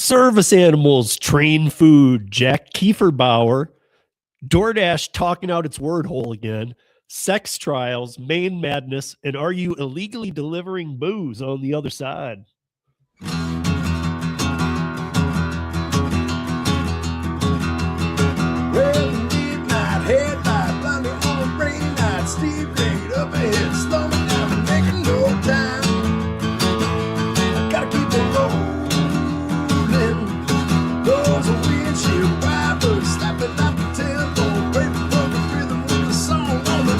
Service animals, train food, Jack Kieferbauer, DoorDash talking out its word hole again, sex trials, Maine madness, and are you illegally delivering booze on the other side? Well, midnight headlight, thunder on a rain night, Steve Grade up ahead, slow me down and making no time. I gotta keep on rolling. Those are windshield wipers slapping out the tempo, waiting for the rhythm with the song on the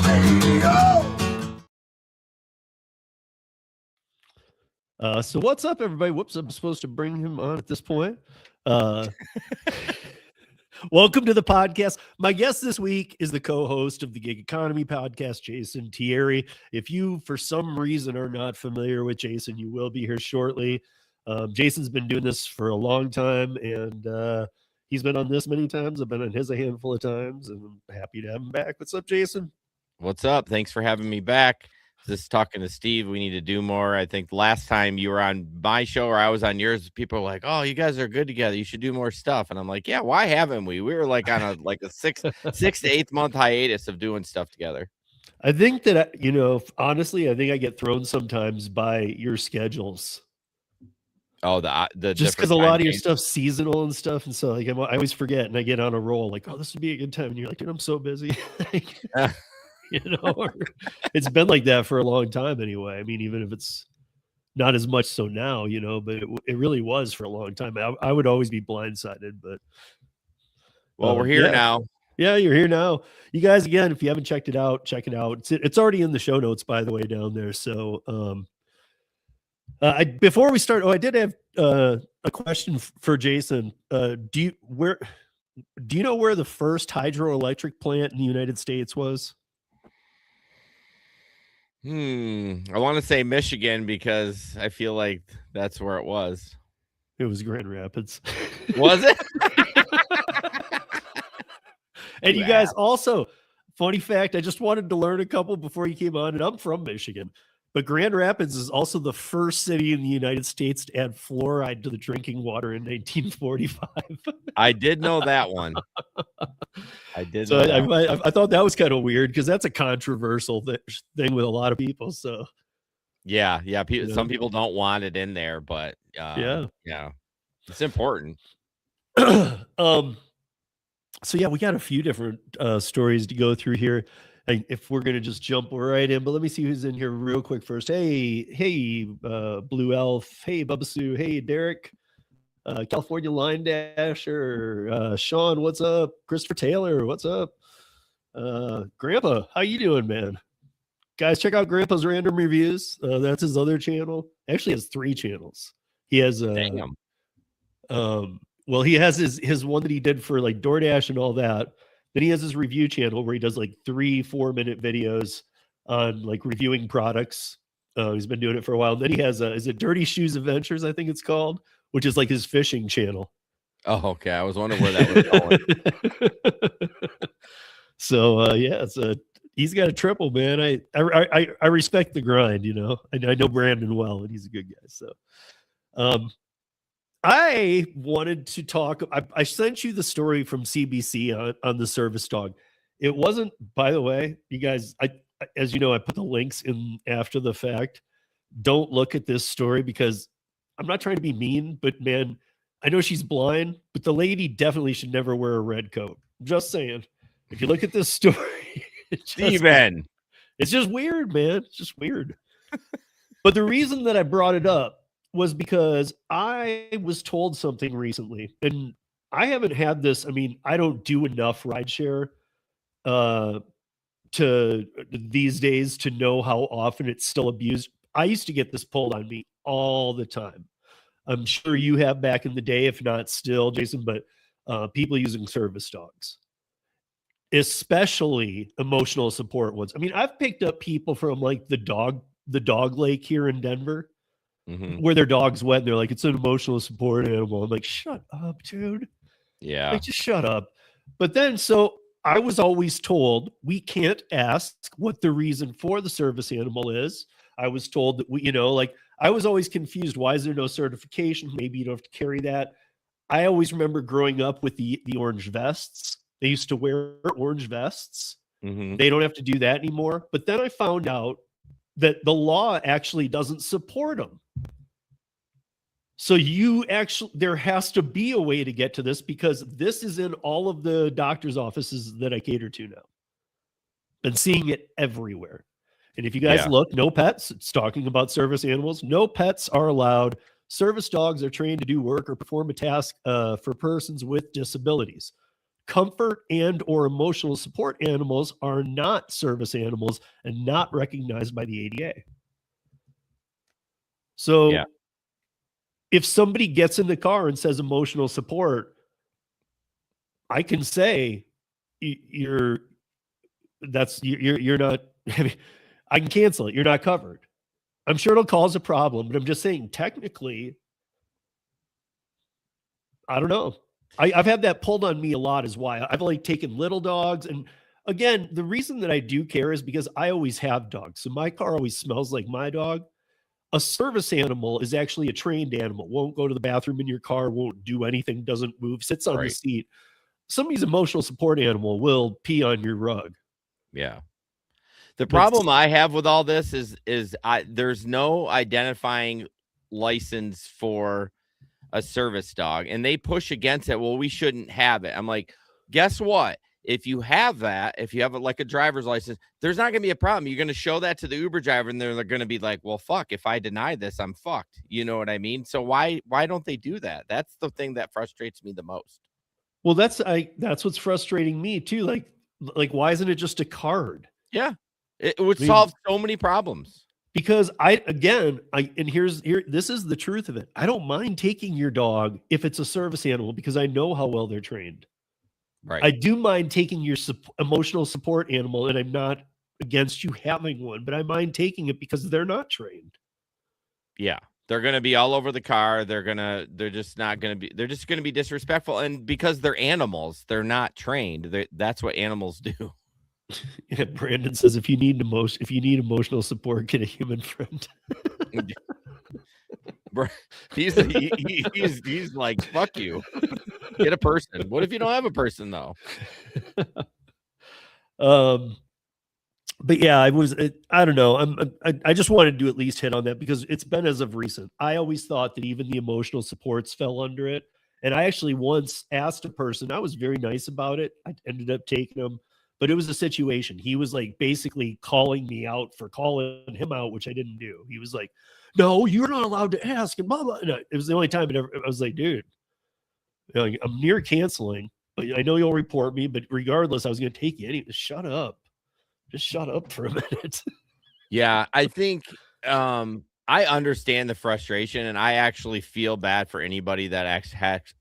radio. So what's up, everybody? Whoops, I'm supposed to bring him on at this point. Welcome to the podcast. My guest this week is the co-host of the Gig Economy podcast, Jason Thierry. If you, for some reason, are not familiar with Jason, you will be here shortly. Jason's been doing this for a long time, and he's been on this many times. I've been on his a handful of times, and I'm happy to have him back. What's up, Jason? What's up? Thanks for having me back. Just talking to Steve, we need to do more. I think last time you were on my show or I was on yours, people were like, "Oh, you guys are good together. You should do more stuff." And I'm like, "Yeah, why haven't we? We were like on a six to 8 month hiatus of doing stuff together." I think that, honestly, I think I get thrown sometimes by your schedules. Oh, the just because a lot of your stuff's seasonal and stuff, and so like I always forget, and I get on a roll like, "Oh, this would be a good time," and you're like, "Dude, I'm so busy." It's been like that for a long time anyway. I mean, even if it's not as much so now, but it really was for a long time. I would always be blindsided, but well, we're here now. Yeah, you're here now. You guys, again, if you haven't checked it out, check it out. It's already in the show notes, by the way, down there. So before we start, I did have a question for Jason. Do you know where the first hydroelectric plant in the United States was? I want to say Michigan because I feel like that's where it was. It was Grand Rapids. Was it? And you guys also, funny fact, I just wanted to learn a couple before you came on, and I'm from Michigan. But Grand Rapids is also the first city in the United States to add fluoride to the drinking water in 1945. I did know that one. I did. So I thought that was kind of weird because that's a controversial thing with a lot of people. So yeah. Some people don't want it in there, but yeah, it's important. So yeah, we got a few different stories to go through here. If we're gonna just jump right in, but let me see who's in here real quick first. Hey, Blue Elf. Hey, Bubba Sue. Hey, Derek. California Line Dasher. Sean, what's up? Christopher Taylor, what's up? Grandpa, how you doing, man? Guys, check out Grandpa's Random Reviews. That's his other channel. Actually, has 3 channels. He has Damn. Well, he has his one that he did for like DoorDash and all that. Then he has his review channel where he does like 3-4 minute videos on like reviewing products. He's been doing it for a while. And then he has is it Dirty Shoes Adventures, I think it's called, which is like his fishing channel. Oh, okay. I was wondering where that was going. So yeah, he's got a triple, man. I respect the grind, I know Brandon well, and he's a good guy. So I wanted to talk. I sent you the story from CBC on the service dog. It wasn't, by the way, you guys, as you know, I put the links in after the fact. Don't look at this story because I'm not trying to be mean, but man, I know she's blind, but the lady definitely should never wear a red coat. I'm just saying. If you look at this story, it's just weird, man. It's just weird. But the reason that I brought it up was because I was told something recently, and I haven't had this. I mean, I don't do enough rideshare to these days to know how often it's still abused. I used to get this pulled on me all the time. I'm sure you have back in the day, if not still, Jason, but people using service dogs, especially emotional support ones. I mean, I've picked up people from like the dog lake here in Denver. Mm-hmm. Where their dog's wet and they're like, it's an emotional support animal. I'm like, shut up, dude. Yeah. Like, just shut up. But then, so I was always told we can't ask what the reason for the service animal is. I was told that I was always confused. Why is there no certification? Maybe you don't have to carry that. I always remember growing up with the orange vests. They used to wear orange vests. Mhm. They don't have to do that anymore. But then I found out that the law actually doesn't support them. So there has to be a way to get to this, because this is in all of the doctor's offices that I cater to now. Been seeing it everywhere. And if you guys Yeah. look, no pets, it's talking about service animals. No pets are allowed. Service dogs are trained to do work or perform a task for persons with disabilities. Comfort and or emotional support animals are not service animals and not recognized by the ADA. So Yeah. if somebody gets in the car and says emotional support, I can say you're not, I mean, I can cancel it. You're not covered. I'm sure it'll cause a problem, but I'm just saying, technically, I don't know. I've had that pulled on me a lot, is why I've like taken little dogs. And again, the reason that I do care is because I always have dogs. So my car always smells like my dog. A service animal is actually a trained animal, won't go to the bathroom in your car, won't do anything, doesn't move, sits on the Right. seat. Somebody's emotional support animal will pee on your rug. Yeah. The But problem I have with all this is there's no identifying license for a service dog, and they push against it. Well, we shouldn't have it. I'm like, guess what? If you have that, if you have like a driver's license, there's not going to be a problem. You're going to show that to the Uber driver, and they're going to be like, well, fuck, if I deny this, I'm fucked. You know what I mean? So why don't they do that? That's the thing that frustrates me the most. well, that's what's frustrating me too. Like why isn't it just a card? Yeah. It would I mean, solve so many problems. Because this is the truth of it. I don't mind taking your dog if it's a service animal, because I know how well they're trained. Right. I do mind taking your emotional support animal, and I'm not against you having one, but I mind taking it because they're not trained. Yeah. They're going to be all over the car. They're just going to be disrespectful. And because they're animals, they're not trained. That's what animals do. Yeah, Brandon says if you need emotional support, get a human friend. He's like, fuck you. Get a person. What if you don't have a person though? But yeah, I don't know. I just wanted to at least hit on that, because it's been as of recent. I always thought that even the emotional supports fell under it. And I actually once asked a person, I was very nice about it. I ended up taking him, but it was a situation. He was like basically calling me out for calling him out, which I didn't do. He was like, no, you're not allowed to ask, and blah, blah. And it was the only time I was like, dude, I'm near canceling, but I know you'll report me, but regardless, I was going to take you anyway. Shut up. Just shut up for a minute. Yeah, I think I understand the frustration, and I actually feel bad for anybody that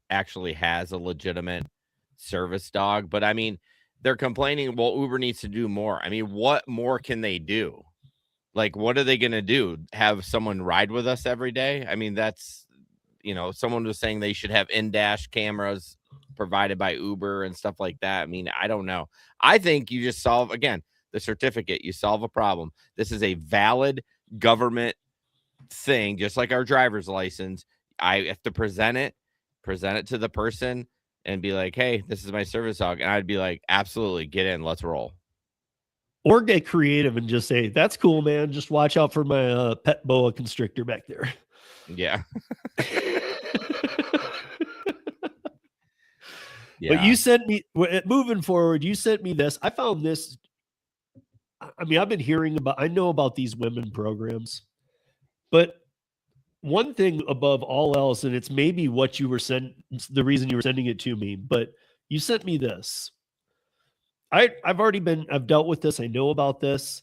actually has a legitimate service dog. But I mean, they're complaining, well, Uber needs to do more. I mean, what more can they do? Like, what are they going to do? Have someone ride with us every day? I mean, that's, someone was saying they should have in-dash cameras provided by Uber and stuff like that. I mean, I don't know. I think you just solve, again, the certificate, you solve a problem. This is a valid government thing, just like our driver's license. I have to present it to the person and be like, hey, this is my service dog. And I'd be like, absolutely, get in, let's roll. Or get creative and just say, that's cool, man. Just watch out for my pet boa constrictor back there. Yeah. Yeah. But you sent me, moving forward, you sent me this. I found this. I mean, I've been I know about these women programs, but one thing above all else, and it's maybe what you were the reason you were sending it to me, but you sent me this. I've dealt with this. I know about this.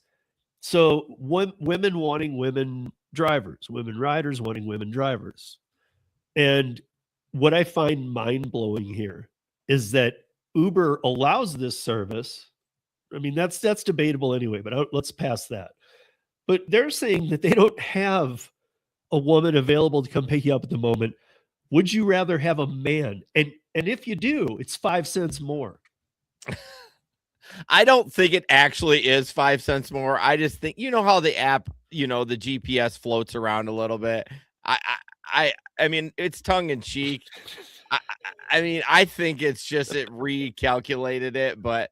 So women wanting women drivers, women riders wanting women drivers. And what I find mind blowing here is that Uber allows this service. I mean, that's debatable anyway, but let's pass that. But they're saying that they don't have a woman available to come pick you up at the moment. Would you rather have a man? And if you do, it's 5 cents more. I don't think it actually is 5 cents more. I just think, how the app, the GPS floats around a little bit. I mean, it's tongue in cheek. I mean, I think it's just it recalculated it, but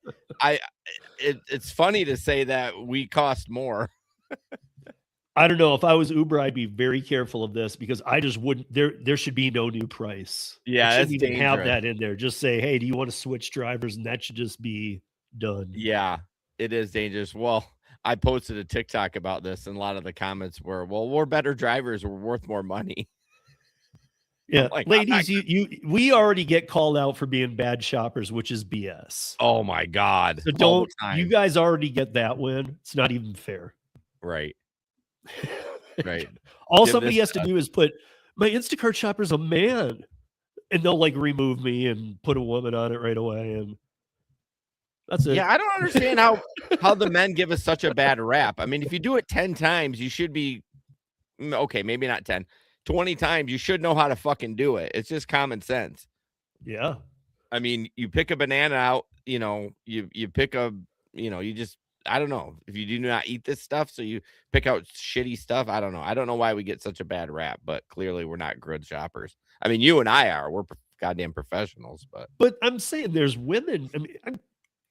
it's funny to say that we cost more. I don't know. If I was Uber, I'd be very careful of this because I just wouldn't. There should be no new price. Yeah, It that's shouldn't even have dangerous. that in there. Just say, hey, do you want to switch drivers? And that should just be done. Yeah, it is dangerous. Well, I posted a TikTok about this, and a lot of the comments were, "Well, we're better drivers. We're worth more money." Yeah, Like, ladies, we already get called out for being bad shoppers, which is BS. oh my god! So All the don't you time. guys already get that win? It's not even fair. Right, right. All Give somebody this has to do is put my Instacart shopper's a man, and they'll like remove me and put a woman on it right away, and that's it. Yeah, I don't understand how the men give us such a bad rap. I mean, if you do it 10 times, you should be okay, maybe not 10. 20 times, you should know how to fucking do it. It's just common sense. Yeah. I mean, you pick a banana out, you know, you pick a, you know, you just, I don't know if you do not eat this stuff. So you pick out shitty stuff. I don't know. I don't know why we get such a bad rap, but clearly we're not good shoppers. I mean, you and I are, we're goddamn professionals, But I'm saying there's women. I mean,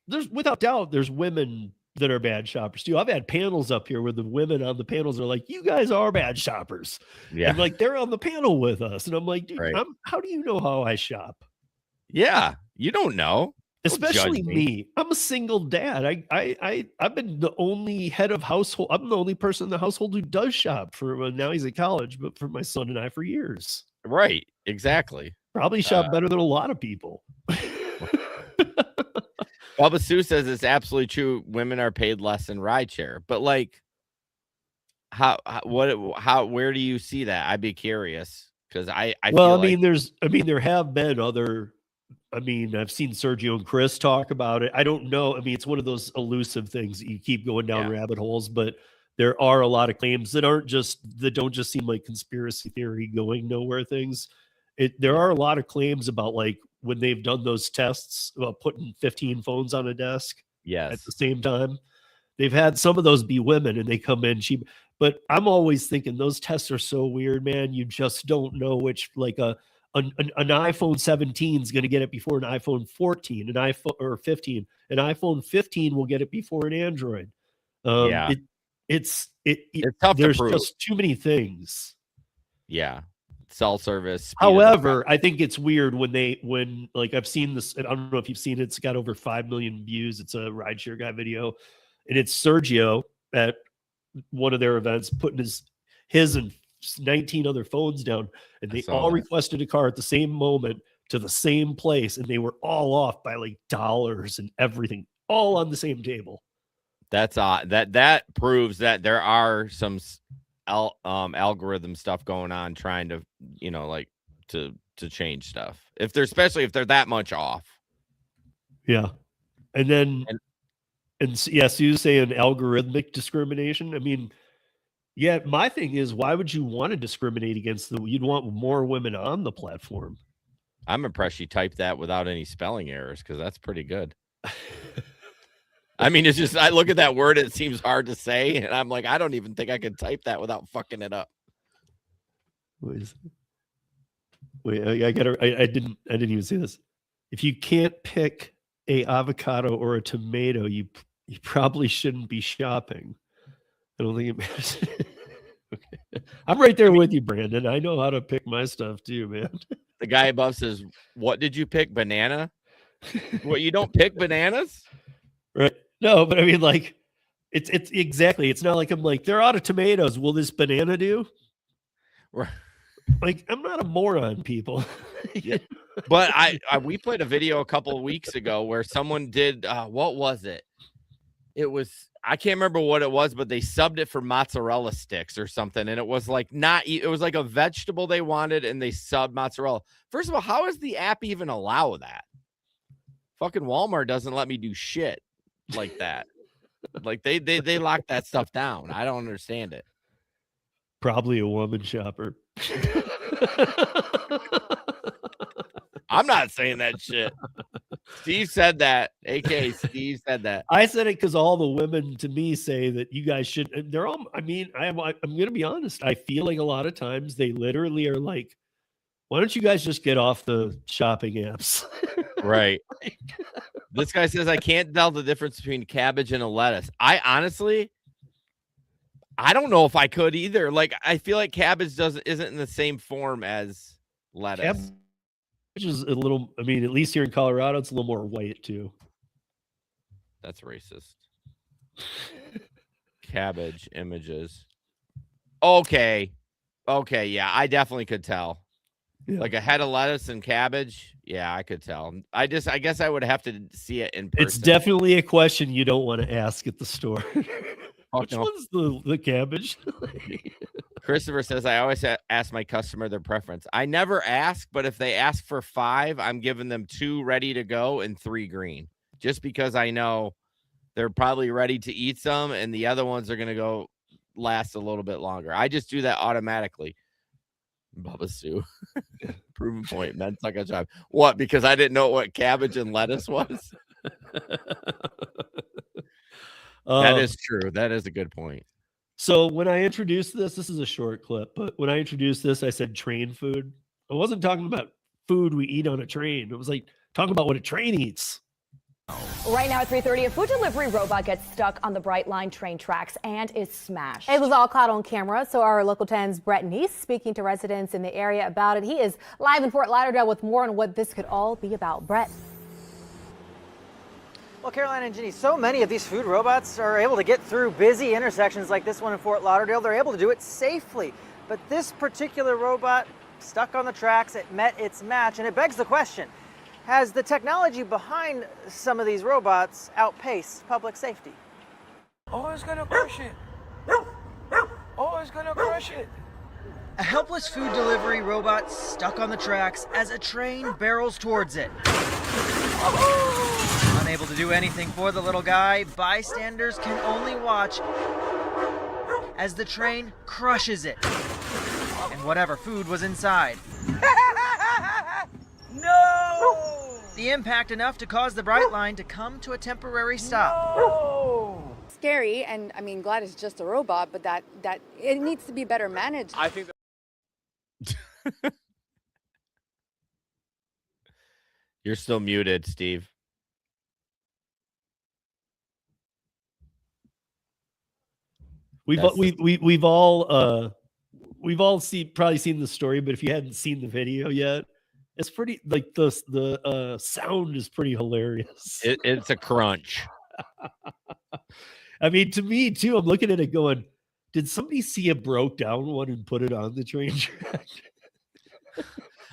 there's without doubt, there's women that are bad shoppers too. I've had panels up here where the women on the panels are like, you guys are bad shoppers. yeah. And like they're on the panel with us. And I'm like, dude, Right. how do you know how I shop? Yeah. You don't know. Don't Especially judge me. I'm a single dad. I've been the only head of household. I'm the only person in the household who does shop for now he's at college, but for my son and I for years. Right. Exactly. Probably shop better than a lot of people. Bubba Sue says it's absolutely true. Women are paid less in rideshare, but like, where do you see that? I'd be curious because I Well, feel there have been other. I mean, I've seen Sergio and Chris talk about it. I don't know. I mean, it's one of those elusive things that you keep going down rabbit holes, but there are a lot of claims that don't just seem like conspiracy theory going nowhere things. There are a lot of claims about like when they've done those tests about putting 15 phones on a desk at the same time. They've had some of those be women and they come in cheap. But I'm always thinking those tests are so weird, man. You just don't know which, like an iPhone 17 is going to get it before an iPhone 14, an iPhone or 15. An iPhone 15 will get it before an Android. It's tough. There's just too many things. Yeah. Cell service. However, I think it's weird when like I've seen this. I don't know if you've seen it. It's got over 5 million views. It's a rideshare guy video, and it's Sergio at one of their events putting his and 19 other phones down, and they all requested a car at the same moment to the same place, and they were all off by like dollars and everything, all on the same table. That's that proves that there are some algorithm stuff going on trying to, you know, like to change stuff especially if they're that much off. Yeah. And then yes, you say an algorithmic discrimination. I mean, yeah, my thing is, why would you want to discriminate against you'd want more women on the platform? I'm impressed you typed that without any spelling errors because that's pretty good. I mean, it's just, I look at that word, it seems hard to say, and I'm like, I don't even think I could type that without fucking it up. Wait, I didn't even see this. If you can't pick a avocado or a tomato, you probably shouldn't be shopping. I don't think it matters. Okay. I'm right there with you, Brandon. I know how to pick my stuff too, man. The guy above says, "What did you pick? Banana? What, you don't pick bananas?" Right. No, but I mean, like, it's exactly. It's not like I'm like, they're out of tomatoes. Will this banana do? Right. Like, I'm not a moron, people. Yeah. But we played a video a couple of weeks ago where someone did, what was it? It was, I can't remember what it was, but they subbed it for mozzarella sticks or something. And it was like it was like a vegetable they wanted and they subbed mozzarella. First of all, how does the app even allow that? Fucking Walmart doesn't let me do shit like that. Like they lock that stuff down. I don't understand it. Probably a woman shopper. I'm not saying that shit. Steve said that. AK Steve said that. I said it because all the women to me say that you guys should. They're all. I mean, I'm going to be honest. I feel like a lot of times they literally are like, "Why don't you guys just get off the shopping apps?" Right. This guy says I can't tell the difference between cabbage and a lettuce. I honestly, I don't know if I could either. Like, I feel like cabbage isn't in the same form as lettuce. Cabbage is a little. I mean, at least here in Colorado, it's a little more white too. That's racist. Cabbage images. Okay. Yeah, I definitely could tell. Yeah. Like a head of lettuce and cabbage. Yeah, I could tell. I guess I would have to see it in person. It's definitely a question you don't want to ask at the store. Which one's the cabbage? Christopher says, I always ask my customer their preference. I never ask, but if they ask for 5, I'm giving them 2 ready to go and 3 green. Just because I know they're probably ready to eat some and the other ones are going to go last a little bit longer. I just do that automatically. Bubba Sue. Proven point. Men suck a job. What? Because I didn't know what cabbage and lettuce was? That is true. That is a good point. So when I introduced this is a short clip, but when I introduced this, I said train food. I wasn't talking about food we eat on a train. It was like talking about what a train eats. Right now at 3:30, a food delivery robot gets stuck on the Bright Line train tracks and is smashed. It was all caught on camera, so our Local 10's Brett Neese speaking to residents in the area about it. He is live in Fort Lauderdale with more on what this could all be about. Brett. Well, Caroline and Ginny, so many of these food robots are able to get through busy intersections like this one in Fort Lauderdale. They're able to do it safely. But this particular robot, stuck on the tracks, it met its match. And it begs the question, has the technology behind some of these robots outpaced public safety? Oh, it's gonna crush it. Oh, it's gonna crush it. A helpless food delivery robot stuck on the tracks as a train barrels towards it. Unable to do anything for the little guy, bystanders can only watch as the train crushes it and whatever food was inside. No! The impact enough to cause the Bright Line to come to a temporary stop. No! Scary, and I mean, glad it's just a robot, but that it needs to be better managed. I think You're still muted, Steve. We've all probably seen the story, but if you hadn't seen the video yet, it's pretty like the sound is pretty hilarious. It's a crunch. I mean, to me too, I'm looking at it going, did somebody see a broke down one and put it on the train track?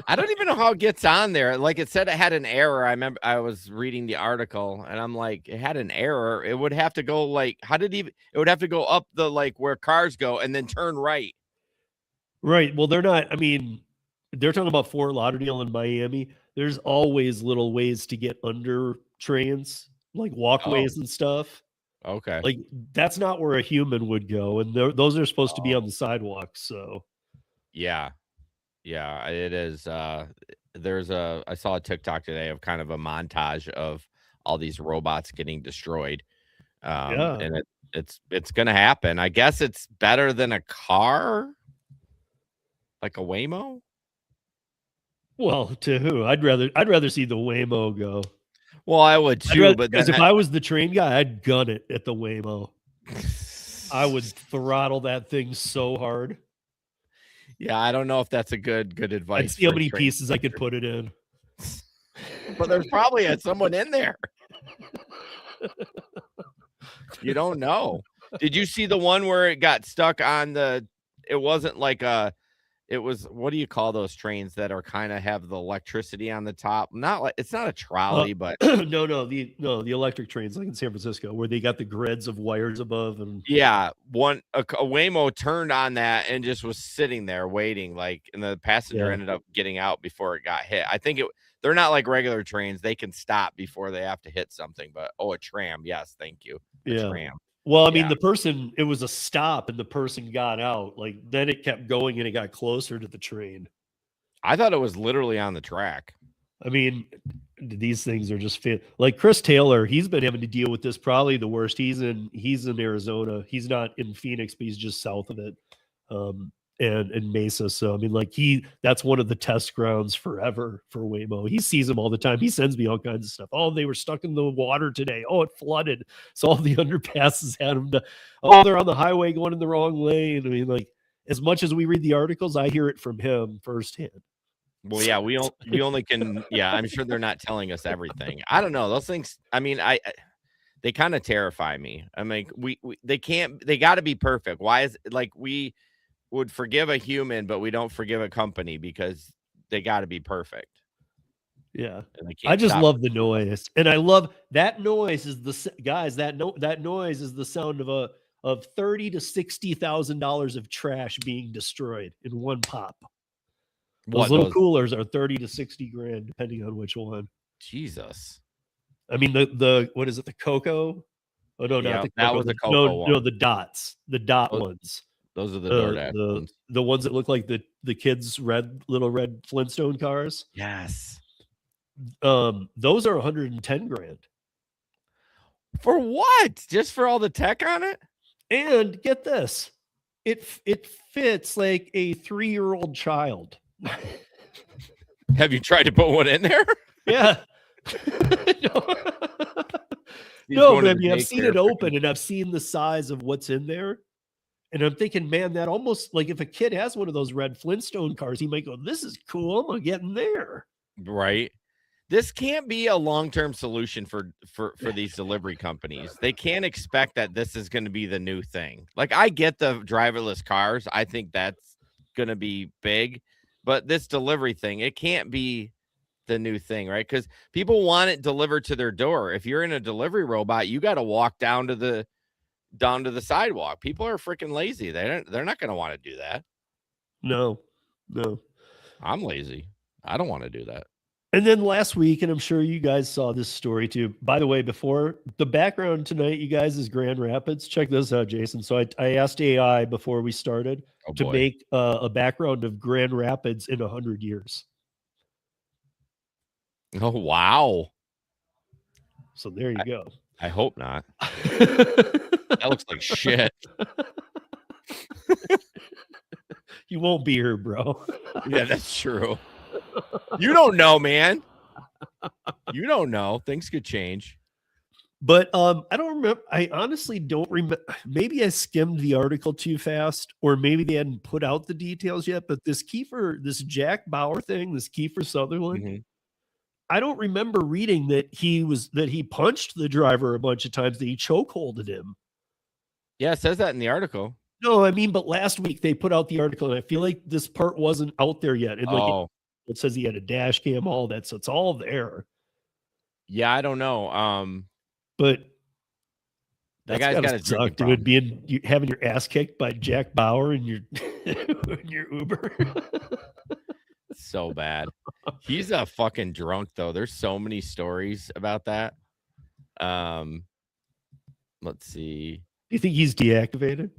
I don't even know how it gets on there. Like it said it had an error. I remember I was reading the article and I'm like, it had an error. It would have to go like, it would have to go up the, like where cars go and then turn right. Right. Well, they're not, I mean, they're talking about Fort Lauderdale and Miami. There's always little ways to get under trains, like walkways and stuff. Okay. Like that's not where a human would go. And those are supposed to be on the sidewalks. So yeah. Yeah, it is. I saw a TikTok today of kind of a montage of all these robots getting destroyed. And it's going to happen. I guess it's better than a car, like a Waymo. Well, to who? I'd rather see the Waymo go. Well, I would too, but because if I was the train guy, I'd gun it at the Waymo. I would throttle that thing so hard. Yeah, I don't know if that's a good advice. I'd see how many pieces I could put it in. But there's probably someone in there. You don't know. Did you see the one where it got stuck on it wasn't like it was, what do you call those trains that are kind of have the electricity on the top? Not like, it's not a trolley, but no, the electric trains like in San Francisco where they got the grids of wires above and yeah, a Waymo turned on that and just was sitting there waiting, like, and the passenger ended up getting out before it got hit. I think they're not like regular trains; they can stop before they have to hit something. But a tram, yes, thank you, tram. Well, I mean, it was a stop and the person got out. Like then it kept going and it got closer to the train. I thought it was literally on the track. I mean, these things are just like Chris Taylor. He's been having to deal with this probably the worst. He's in Arizona. He's not in Phoenix, but he's just south of it, and in Mesa. So I mean, like that's one of the test grounds forever for Waymo. He sees them all the time. He sends me all kinds of stuff. Oh, they were stuck in the water today. Oh, it flooded. So all the underpasses had them. They're on the highway going in the wrong lane. I mean, like as much as we read the articles, I hear it from him firsthand. Well, yeah, we only can. Yeah, I'm sure they're not telling us everything. I don't know those things. I mean, they kind of terrify me. I mean, they got to be perfect. Why is like we would forgive a human, but we don't forgive a company because they got to be perfect. Yeah, I just love the noise, and I love that noise. Is that noise is the sound of $30,000 to $60,000 of trash being destroyed in one pop. Those little coolers are 30 to 60 grand, depending on which one. Jesus. I mean, the what is it? The Cocoa? Oh no, not the Cocoa. That was the Cocoa one. No, the dots. The dot ones. Those are the DoorDash ones. The ones that look like the kids' little red Flintstone cars. Yes. Those are 110 grand. For what? Just for all the tech on it? And get this. It fits like a 3-year-old child. Have you tried to put one in there? Yeah. No, man, I've seen it open and I've seen the size of what's in there. And I'm thinking, man, that almost like if a kid has one of those red Flintstone cars, he might go, this is cool. I'm going to get in there. Right. This can't be a long-term solution for these delivery companies. They can't expect that this is going to be the new thing. Like, I get the driverless cars. I think that's going to be big. But this delivery thing, it can't be the new thing, right? Because people want it delivered to their door. If you're in a delivery robot, you got to walk down to the sidewalk. People are freaking lazy. They're not going to want to do that. No. I'm lazy. I don't want to do that. And then last week, and I'm sure you guys saw this story too. By the way, before the background tonight, you guys, is Grand Rapids. Check this out, Jason. So I asked AI before we started to make a background of Grand Rapids in 100 years. Oh, wow. So there you go. I hope not. That looks like shit. You won't be here, bro. Yeah, that's true. You don't know, man. You don't know. Things could change. But I don't remember. I honestly don't remember. Maybe I skimmed the article too fast, or maybe they hadn't put out the details yet. But this Jack Bauer thing, this Kiefer Sutherland, I don't remember reading that he punched the driver a bunch of times, that he chokeholded him. Yeah, it says that in the article. No, I mean, but last week they put out the article, and I feel like this part wasn't out there yet. And it says he had a dash cam, all that, so it's all there. Yeah, I don't know. But that guy's got a suck, dude. Having your ass kicked by Jack Bauer in your in your Uber. So bad. He's a fucking drunk, though. There's so many stories about that. Let's see. Do you think he's deactivated?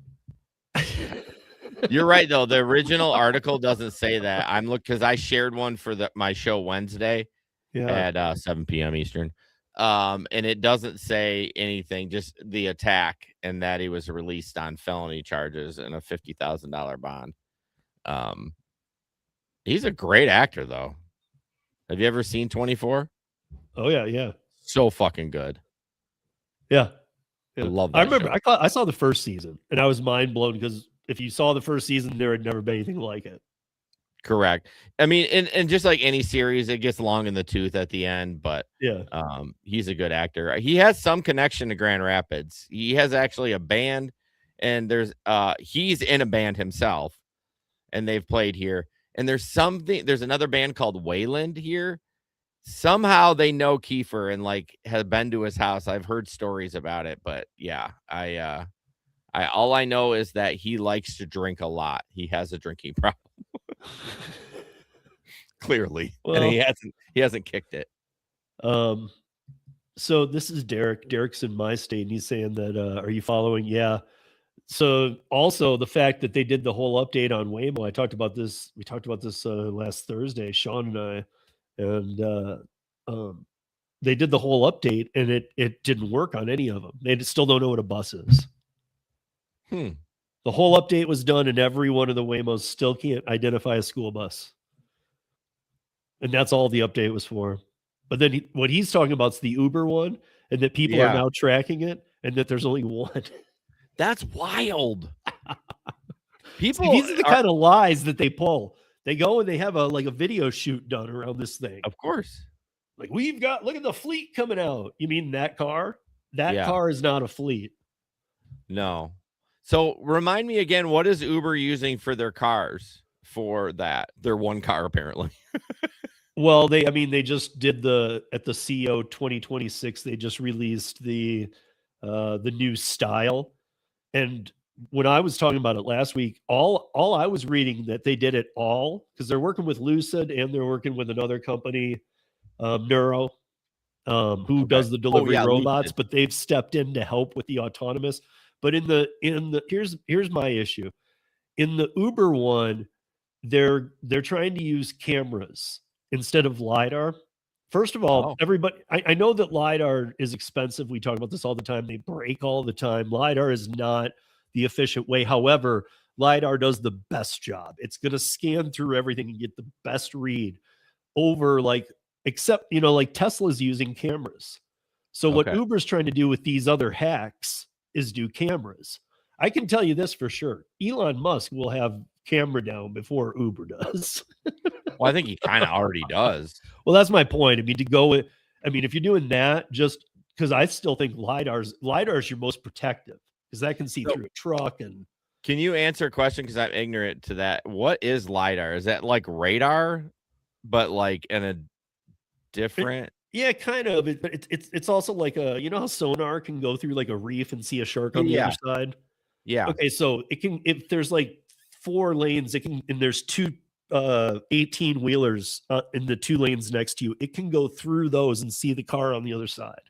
You're right, though. The original article doesn't say that. I'm looking because I shared one for my show Wednesday at 7 p.m. Eastern. And it doesn't say anything, just the attack, and that he was released on felony charges and a $50,000 bond. He's a great actor, though. Have you ever seen 24? Oh yeah. So fucking good. Yeah. I love that. I remember I saw the first season and I was mind blown, because if you saw the first season, there had never been anything like it. Correct. I mean, and just like any series, it gets long in the tooth at the end, but yeah, he's a good actor. He has some connection to Grand Rapids. He has actually a band, and he's in a band himself, and they've played here. And there's another band called Wayland here. Somehow they know Kiefer and like have been to his house. I've heard stories about it, but yeah, all I know is that he likes to drink a lot. He has a drinking problem. Clearly. Well, and he hasn't kicked it. So this is Derek. Derek's in my state, and he's saying that are you following? Yeah. So also the fact that they did the whole update on Waymo. We talked about this last Thursday, Sean and I, and They did the whole update, and it didn't work on any of them. They still don't know what a bus is. Hmm. The whole update was done, and every one of the Waymos still can't identify a school bus. And that's all the update was for. But then what he's talking about is the Uber one, and that people are now tracking it, and that there's only one. That's wild. People, See, these are the kind of lies that they pull. They go and they have a video shoot done around this thing. of course. Like, look at the fleet coming out. You mean that car? That Yeah. car is not a fleet. No. So remind me again, what is Uber using for their cars for that? Their one car, apparently. Well, they just did at the CO 2026, they just released the new style. And when I was talking about it last week, all I was reading that they did it all because they're working with Lucid and they're working with another company, Neuro, who does the delivery robots, Lucid. but they've stepped in to help with the autonomous. But here's my issue. In the Uber one, they're trying to use cameras instead of LiDAR. First of all, everybody, I know that LiDAR is expensive. We talk about this all the time. They break all the time. LiDAR is not the efficient way. However, LiDAR does the best job. It's going to scan through everything and get the best read over except, like Tesla's using cameras. So what Uber's trying to do with these other hacks is do cameras. I can tell you this for sure. Elon Musk will have camera down before Uber does. Well, I think he kind of already does. Well, that's my point. I mean, if you're doing that, just because I still think LiDAR's your most protective because that can see through a truck. And can you answer a question? Because I'm ignorant to that. What is LiDAR? Is that like radar, but like in a different? Yeah, kind of. But it's also like how sonar can go through like a reef and see a shark on the other side. Yeah. Okay, so it can, if there's like 4 lanes, and there's 2 18-wheelers in the 2 lanes next to you, it can go through those and see the car on the other side.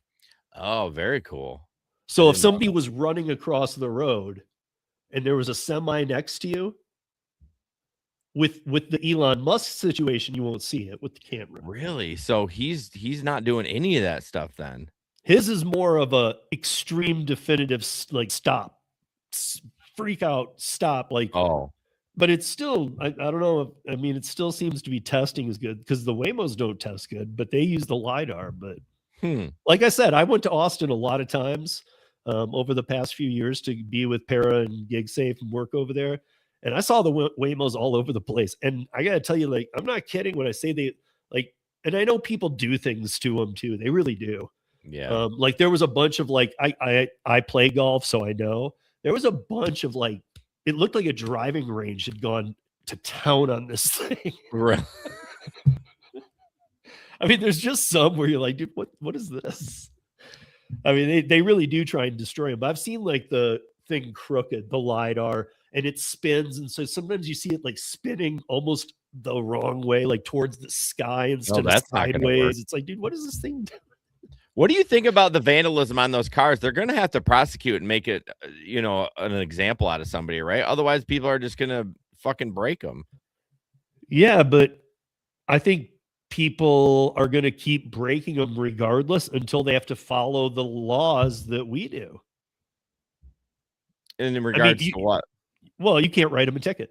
Oh, very cool. So if somebody was running across the road and there was a semi next to you, with the Elon Musk situation, you won't see it with the camera. Really? So he's not doing any of that stuff then. His is more of a extreme definitive stop, freak out, stop, but it's still, I don't know. I mean, it still seems to be testing is good because the Waymos don't test good, but they use the LiDAR. But like I said, I went to Austin a lot of times over the past few years to be with Para and GigSafe and work over there. And I saw the Waymos all over the place. And I got to tell you, I'm not kidding when I say they and I know people do things to them too. They really do. Yeah. There was a bunch of I play golf, so I know there was a bunch of it looked like a driving range had gone to town on this thing. Right. I mean, there's just some where you're like, dude, what is this? I mean, they really do try and destroy them. But I've seen the thing crooked, the LiDAR, and it spins. And so sometimes you see it spinning almost the wrong way, towards the sky instead of sideways. It's like, dude, what is this thing doing? What do you think about the vandalism on those cars? They're going to have to prosecute and make it, an example out of somebody, right? Otherwise, people are just going to fucking break them. Yeah, but I think people are going to keep breaking them regardless until they have to follow the laws that we do. And in regards to what? Well, you can't write them a ticket.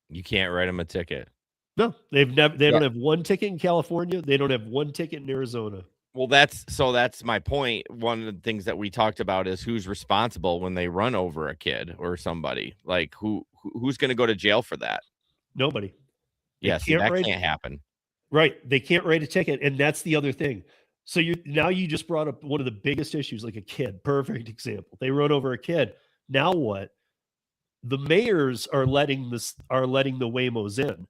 You can't write them a ticket. No, they don't have one ticket in California. They don't have one ticket in Arizona. Well, that's my point. One of the things that we talked about is who's responsible when they run over a kid or somebody. Who's going to go to jail for that? Nobody. Yes, that can't happen. Right. They can't write a ticket. And that's the other thing. So you just brought up one of the biggest issues, like a kid. Perfect example. They run over a kid. Now what? The mayors are letting the Waymos in,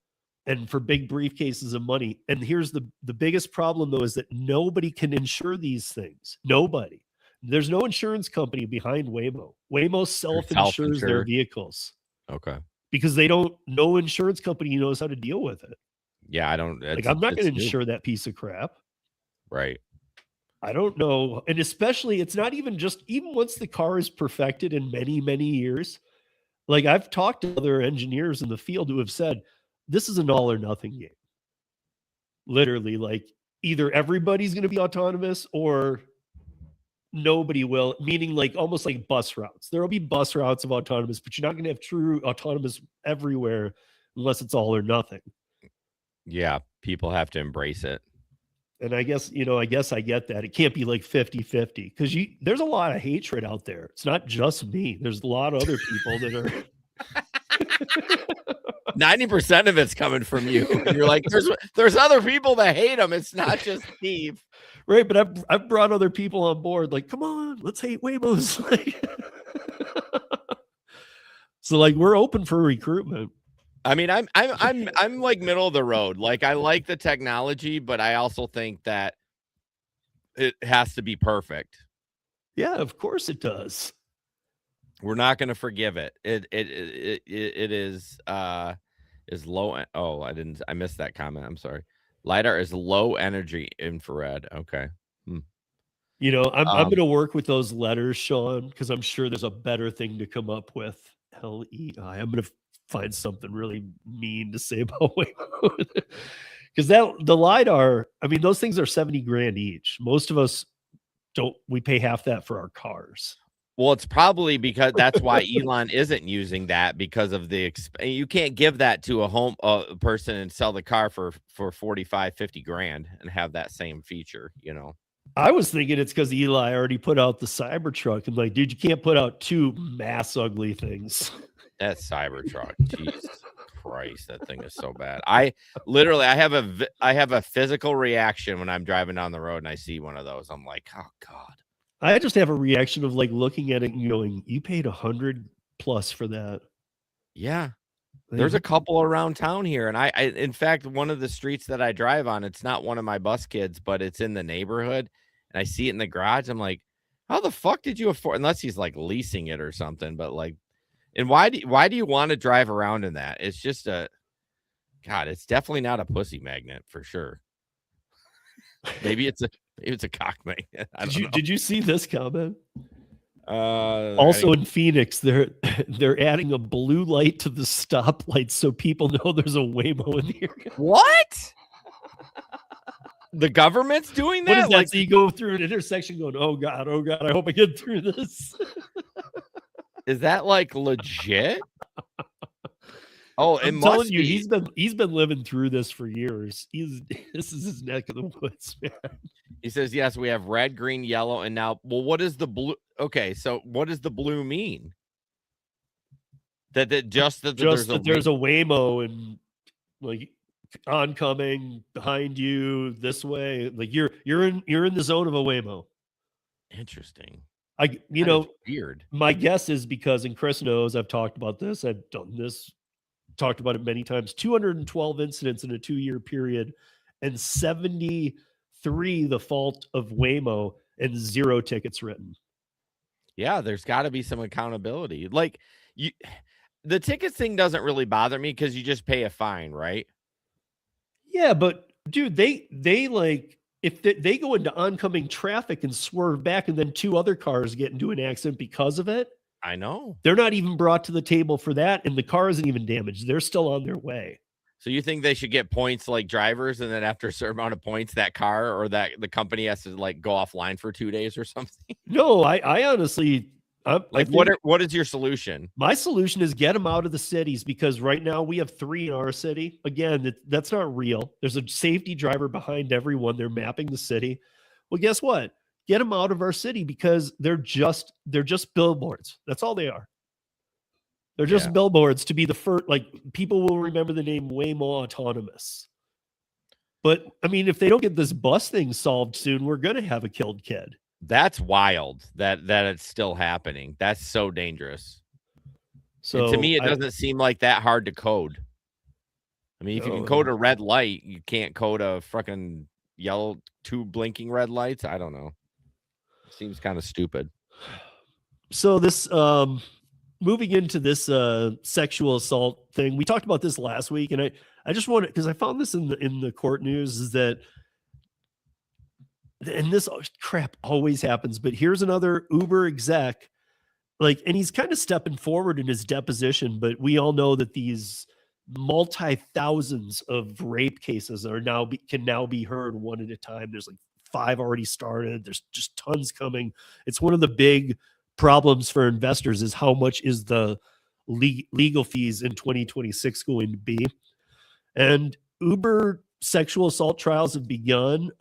and for big briefcases of money. And here's the biggest problem, though, is that nobody can insure these things. Nobody. There's no insurance company behind Waymo. Waymo self-insures their vehicles. Okay. Because no insurance company knows how to deal with it. Yeah, I don't. I'm not going to insure that piece of crap. Right. I don't know. And especially, it's not even once the car is perfected in many, many years. I've talked to other engineers in the field who have said, this is an all or nothing game. Literally, either everybody's going to be autonomous or nobody will, meaning like almost like bus routes. There will be bus routes of autonomous, but you're not going to have true autonomous everywhere unless it's all or nothing. Yeah, people have to embrace it. And I guess, I get that. It can't be like 50-50 because there's a lot of hatred out there. It's not just me. There's a lot of other people that are 90% of it's coming from you. You're like, there's other people that hate him. It's not just Steve. right. But I've brought other people on board. Like, come on, let's hate Waymos. So like, we're open for recruitment. I mean, I'm like middle of the road. Like, I like the technology, but I also think that it has to be perfect. Yeah, of course it does. We're not going to forgive it. It is low. Oh, I missed that comment. I'm sorry. LiDAR is low energy infrared. Okay. I'm going to work with those letters, Sean, because I'm sure there's a better thing to come up with. LEI. I'm going to find something really mean to say about Waymo. Because the LiDAR, I mean, those things are $70,000 each. Most of us we pay half that for our cars. Well, it's probably because that's why Elon isn't using that, because of you can't give that to a person and sell the car for 45, 50 grand and have that same feature, I was thinking it's because Eli already put out the Cybertruck. I'm like, dude, you can't put out two mass ugly things. That Cybertruck, Jesus Christ, that thing is so bad. I have a physical reaction when I'm driving down the road and I see one of those. I'm like, oh God. I just have a reaction of like looking at it and going, you paid $100+ for that. Yeah. There's a couple around town here. And I in fact, one of the streets that I drive on, it's not one of my bus kids, but it's in the neighborhood. And I see it in the garage. I'm like, how the fuck did you afford? Unless he's like leasing it or something, but like, and why do you want to drive around in that? It's just it's definitely not a pussy magnet for sure. Maybe it's a cock magnet. Did you see this comment? Also in Phoenix, they're adding a blue light to the stoplight so people know there's a Waymo in the area. What? The government's doing that? What is that? Like, so you go through an intersection going, oh God, I hope I get through this. Is that like legit? Oh, I'm telling you, he's been living through this for years. This is his neck of the woods, man. He says, yes, we have red, green, yellow, and now, well, what is the blue? Okay, so what does the blue mean? That there's a Waymo and like oncoming behind you this way. Like you're in the zone of a Waymo. Interesting. Weird. My guess is because, and Chris knows, I've talked about this. I've done this, talked about it many times. 212 incidents in a 2-year period, and 73 the fault of Waymo, and 0 tickets written. Yeah, there's got to be some accountability. Like the tickets thing doesn't really bother me because you just pay a fine, right? Yeah, but dude, they like, if they go into oncoming traffic and swerve back and then 2 other cars get into an accident because of it. I know. They're not even brought to the table for that, and the car isn't even damaged. They're still on their way. So you think they should get points like drivers, and then after a certain amount of points, that car or that the company has to like go offline for 2 days or something? No, I honestly, what is your solution? My solution is get them out of the cities, because right now we have 3 in our city. Again, that's not real. There's a safety driver behind everyone. They're mapping the city. Well, guess what? Get them out of our city, because they're just billboards. That's all they are. They're just billboards to be the first. Like, people will remember the name Waymo Autonomous. But I mean, if they don't get this bus thing solved soon, we're going to have a killed kid. That's wild that it's still happening. That's so dangerous. So and to me, it doesn't seem like that hard to code. I mean, if you can code a red light, you can't code a fucking yellow 2 blinking red lights. I don't know. It seems kind of stupid. So this, moving into this sexual assault thing, we talked about this last week, and I just wanted, because I found this in the court news, is that, and this crap always happens, but here's another Uber exec, like, and he's kind of stepping forward in his deposition, but we all know that these multi-thousands of rape cases are can now be heard one at a time. There's like 5 already started. There's just tons coming. It's one of the big problems for investors is how much is the legal fees in 2026 going to be. And Uber sexual assault trials have begun.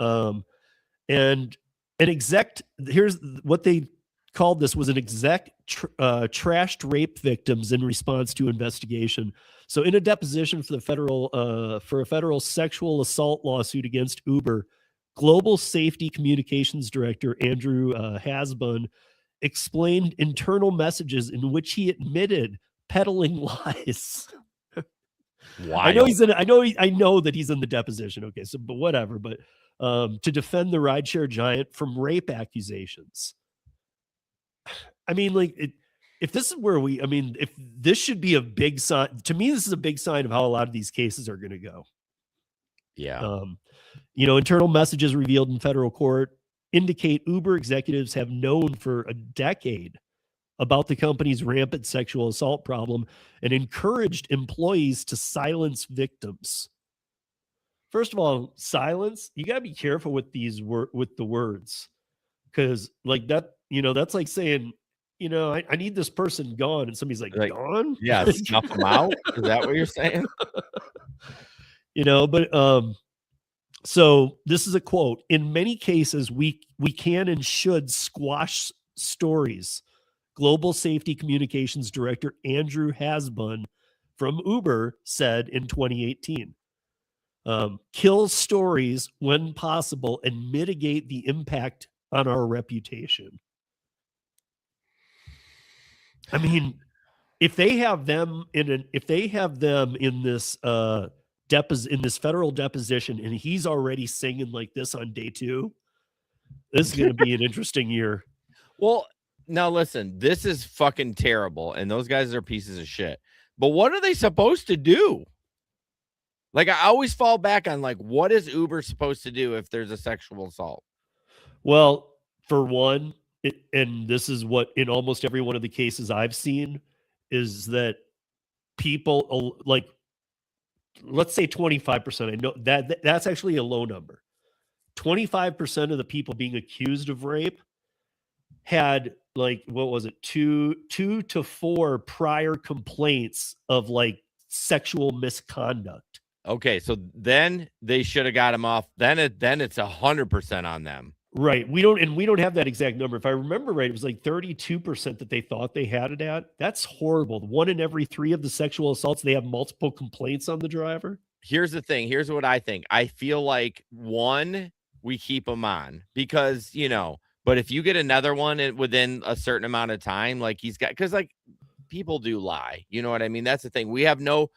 And here's what they called this was an exec trashed rape victims in response to investigation. So in a deposition for a federal sexual assault lawsuit against Uber, Global Safety Communications Director Andrew Hasbun explained internal messages in which he admitted peddling lies. I know that he's in the deposition. Okay, so but whatever. But to defend the rideshare giant from rape accusations. I mean, like, if this is where if this should be a big sign, to me, this is a big sign of how a lot of these cases are going to go. Yeah. Internal messages revealed in federal court indicate Uber executives have known for a decade about the company's rampant sexual assault problem and encouraged employees to silence victims. First of all, silence, you got to be careful with with the words, because like that, that's like saying, I need this person gone, and somebody's like gone. Yeah, snuff them out. Is that what you're saying? But so this is a quote. In many cases, we can and should squash stories. Global Safety Communications Director Andrew Hasbun from Uber said in 2018. Kill stories when possible and mitigate the impact on our reputation. I mean, if they have them in this in this federal deposition, and he's already singing like this on day 2, this is going to be an interesting year. Well, now listen, this is fucking terrible, and those guys are pieces of shit. But what are they supposed to do? Like, I always fall back on, like, what is Uber supposed to do if there's a sexual assault? Well, for one, and this is what in almost every one of the cases I've seen, is that people, like, let's say 25%. I know that's actually a low number. 25% of the people being accused of rape had, like, what was it, 2 to 4 prior complaints of like sexual misconduct. Okay, so then they should have got him off. Then it's 100% on them. Right. We don't have that exact number. If I remember right, it was like 32% that they thought they had it at. That's horrible. 1 in every 3 of the sexual assaults, they have multiple complaints on the driver. Here's the thing. Here's what I think. I feel like, one, we keep them on because, but if you get another one within a certain amount of time, like he's got, because like people do lie. You know what I mean? That's the thing. We have no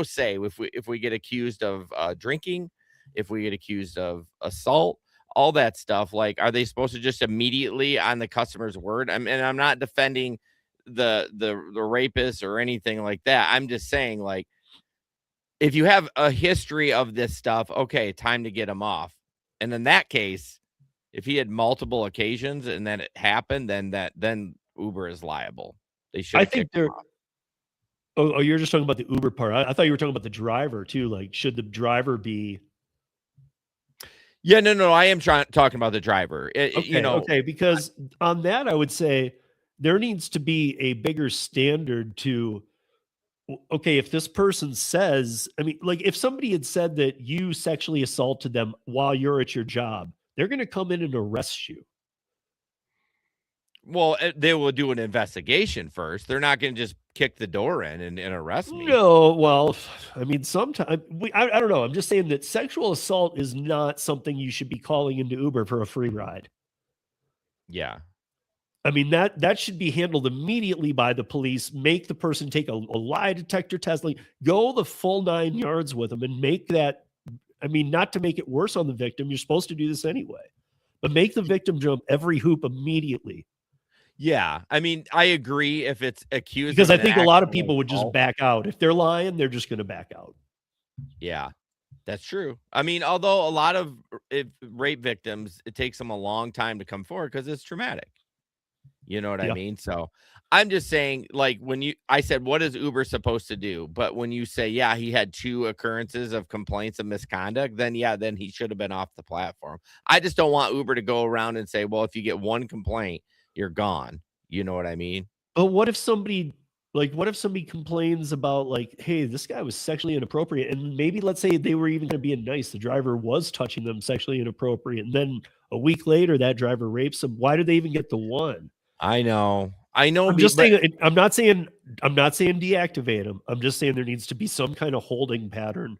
say if we get accused of drinking, if we get accused of assault, all that stuff. Like, are they supposed to just immediately on the customer's word? And I'm not defending the rapist or anything like that. I'm just saying, like, if you have a history of this stuff, okay, time to get him off. And in that case, if he had multiple occasions and then it happened, then Uber is liable. They should. I think they're. Oh, you're just talking about the Uber part. I thought you were talking about the driver too. Like, should the driver be? Yeah, no. I am talking about the driver. Okay, because on that, I would say there needs to be a bigger standard to. Okay, if this person says, I mean, like, if somebody had said that you sexually assaulted them while you're at your job, they're going to come in and arrest you. Well, they will do an investigation first. They're not going to just kick the door in and arrest me. No, well, I mean, sometimes I don't know. I'm just saying that sexual assault is not something you should be calling into Uber for a free ride. Yeah. I mean, that should be handled immediately by the police. Make the person take a lie detector test, like go the full 9 yards with them and make that. I mean, not to make it worse on the victim. You're supposed to do this anyway, but make the victim jump every hoop immediately. Yeah. I mean, I agree if it's accused. Because I think a lot of people would just back out. If they're lying, they're just going to back out. Yeah, that's true. I mean, although a lot of rape victims, it takes them a long time to come forward because it's traumatic. You know what I Yeah. mean? So I'm just saying, like, I said, what is Uber supposed to do? But when you say, yeah, he had 2 occurrences of complaints of misconduct, then yeah, then he should have been off the platform. I just don't want Uber to go around and say, well, if you get 1 complaint, you're gone. You know what I mean? But what if somebody complains about like, hey, this guy was sexually inappropriate, and maybe let's say they were even being nice, the driver was touching them sexually inappropriate, and then a week later that driver rapes them. Why did they even get the 1? I know. I'm just saying. I'm not saying deactivate them. I'm just saying there needs to be some kind of holding pattern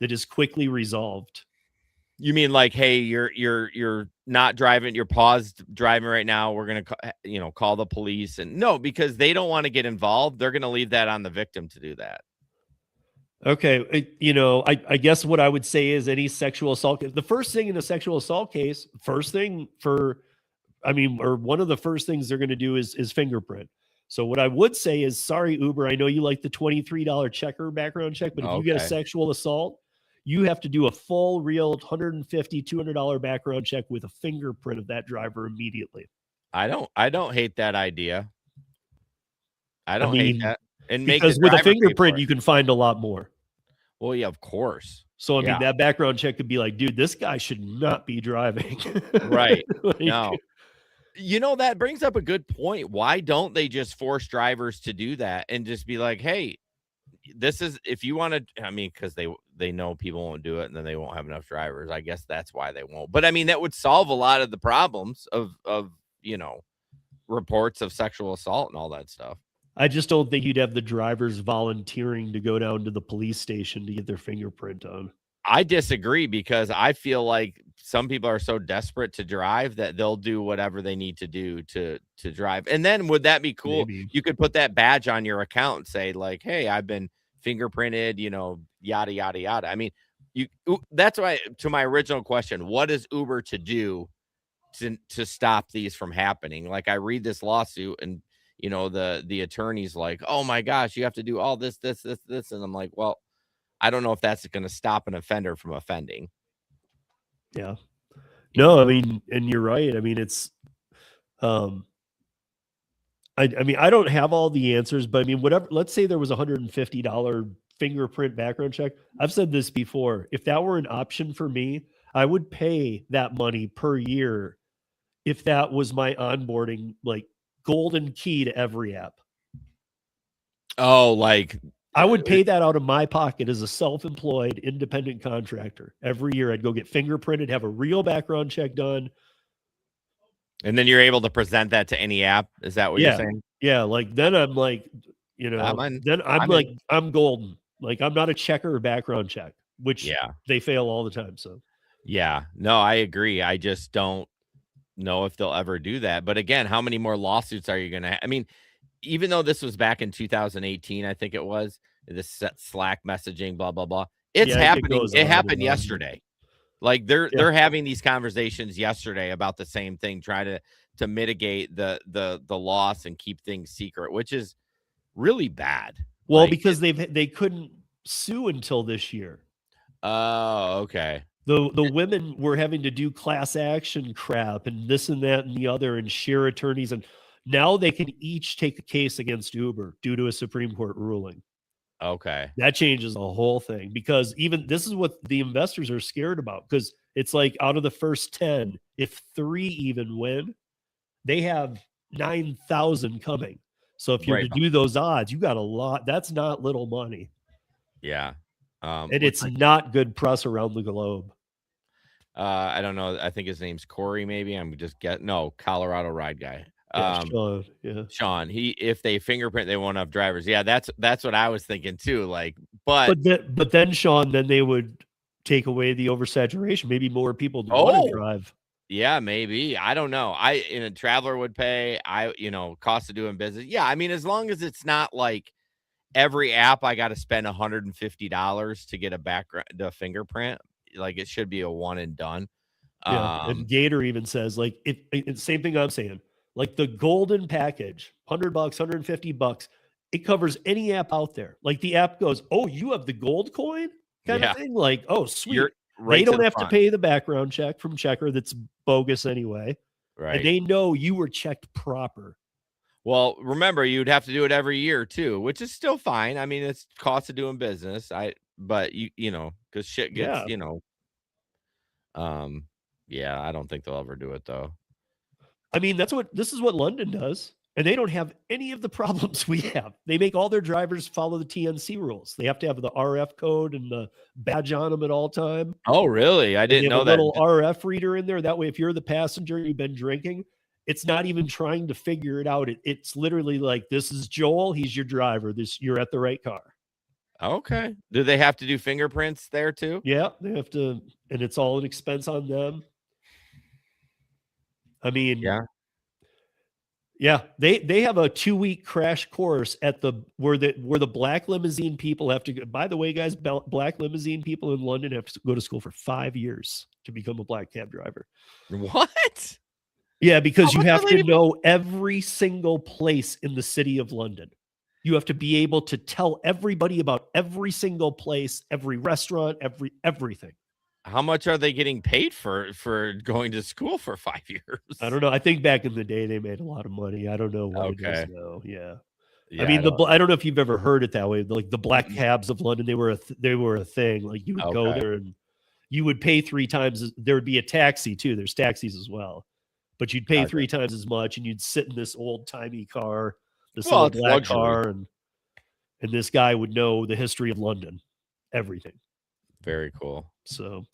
that is quickly resolved. You mean like, hey, you're not driving, you're paused driving right now. We're gonna call the police, and no, because they don't want to get involved. They're gonna leave that on the victim to do that. Okay, I guess what I would say is any sexual assault. The first thing in a sexual assault case, one of the first things they're going to do is fingerprint. So what I would say is, sorry, Uber, I know you like the $23 checker background check, but if you get a sexual assault, you have to do a full, real $150, $200 background check with a fingerprint of that driver immediately. I don't hate that idea. I don't hate that. And because with a fingerprint, you can find a lot more. Well, yeah, of course. So, I mean, that background check could be like, dude, this guy should not be driving. Right. No. That brings up a good point. Why don't they just force drivers to do that and just be like, hey, this is, if you want to, because they know people won't do it and then they won't have enough drivers. I guess that's why they won't. But that would solve a lot of the problems of reports of sexual assault and all that stuff. I just don't think you'd have the drivers volunteering to go down to the police station to get their fingerprint done. I disagree, because I feel like some people are so desperate to drive that they'll do whatever they need to do to drive. And then would that be cool? Maybe. You could put that badge on your account and say like, hey, I've been fingerprinted, yada, yada, yada. That's why, to my original question, what is Uber to do to stop these from happening? Like, I read this lawsuit and the attorney's like, oh my gosh, you have to do all this. And I'm like, well, I don't know if that's going to stop an offender from offending. Yeah. No, and you're right. It's, I don't have all the answers, but whatever, let's say there was $150 fingerprint background check. I've said this before. If that were an option for me, I would pay that money per year if that was my onboarding, like, golden key to every app. Oh, like I would pay that out of my pocket as a self-employed independent contractor. Every year I'd go get fingerprinted, have a real background check done. And then you're able to present that to any app. Is that what you're saying? Yeah. Like, then I'm like, I'm golden. Like, I'm not a checker or background check, which they fail all the time. So yeah, no, I agree. I just don't know if they'll ever do that. But again, how many more lawsuits are you going to even though this was back in 2018, I think it was, this Slack messaging, blah, blah, blah. It's happening. It happened yesterday. Like they're having these conversations yesterday about the same thing, trying to mitigate the loss and keep things secret, which is really bad. Well, because they couldn't sue until this year. Oh, okay. The women were having to do class action crap and this and that and the other and share attorneys, and now they can each take a case against Uber due to a Supreme Court ruling. Okay. That changes the whole thing, because even this is what the investors are scared about, because it's like, out of the first 10, if 3 even win, they have 9,000 coming. So if you're to do those odds, you got a lot. That's not little money. Yeah. And it's not good press around the globe. I don't know. I think his name's Corey, maybe. Colorado ride guy. Sean. If they fingerprint, they won't have drivers. Yeah, that's what I was thinking too. Like, but then Sean, then they would take away the oversaturation. Maybe more people want to drive. Yeah, maybe. I don't know. A traveler would pay. Cost of doing business. Yeah, as long as it's not like every app I got to spend $150 to get a fingerprint. Like, it should be a one and done. Yeah, and Gator even says, like, it's same thing I'm saying. Like, the golden package, $100, $150, it covers any app out there. Like, the app goes, oh, you have the gold coin kind of thing. Like, oh, sweet. They don't have to pay the background check from Checker that's bogus anyway. Right. And they know you were checked proper. Well, remember, you'd have to do it every year too, which is still fine. I mean, it's cost of doing business. But you know, because shit gets, Yeah. you know, yeah, I don't think they'll ever do it though. I mean, this is what London does. And they don't have any of the problems we have. They make all their drivers follow the TNC rules. They have to have the RF code and the badge on them at all time. Oh, really? I And they didn't have know a that. little RF reader in there. That way, if you're the passenger and you've been drinking, it's not even trying to figure it out. It's literally like, this is Joel. He's your driver. You're at the right car. Okay. Do they have to do fingerprints there too? Yeah, they have to, and it's all an expense on them. I mean, yeah, they have a 2-week crash course at where the black limousine people have to go. By the way, guys, black limousine people in London have to go to school for 5 years to become a black cab driver. What? Yeah, because How you much have are to they- know every single place in the city of London. You have to be able to tell everybody about every single place, every restaurant, everything. How much are they getting paid for going to school for 5 years? I don't know. I think back in the day they made a lot of money. I don't know what it is Okay. now. Yeah. Yeah, I mean, I don't know if you've ever heard it that way. Like the black cabs of London, they were a thing. Like you would go Okay. there and you would pay 3 times. There would be a taxi too. There's taxis as well, but you'd pay Gotcha. 3 times as much, and you'd sit in this old timey car, this Well, little it's black luxury. car, and this guy would know the history of London, everything. Very cool. So,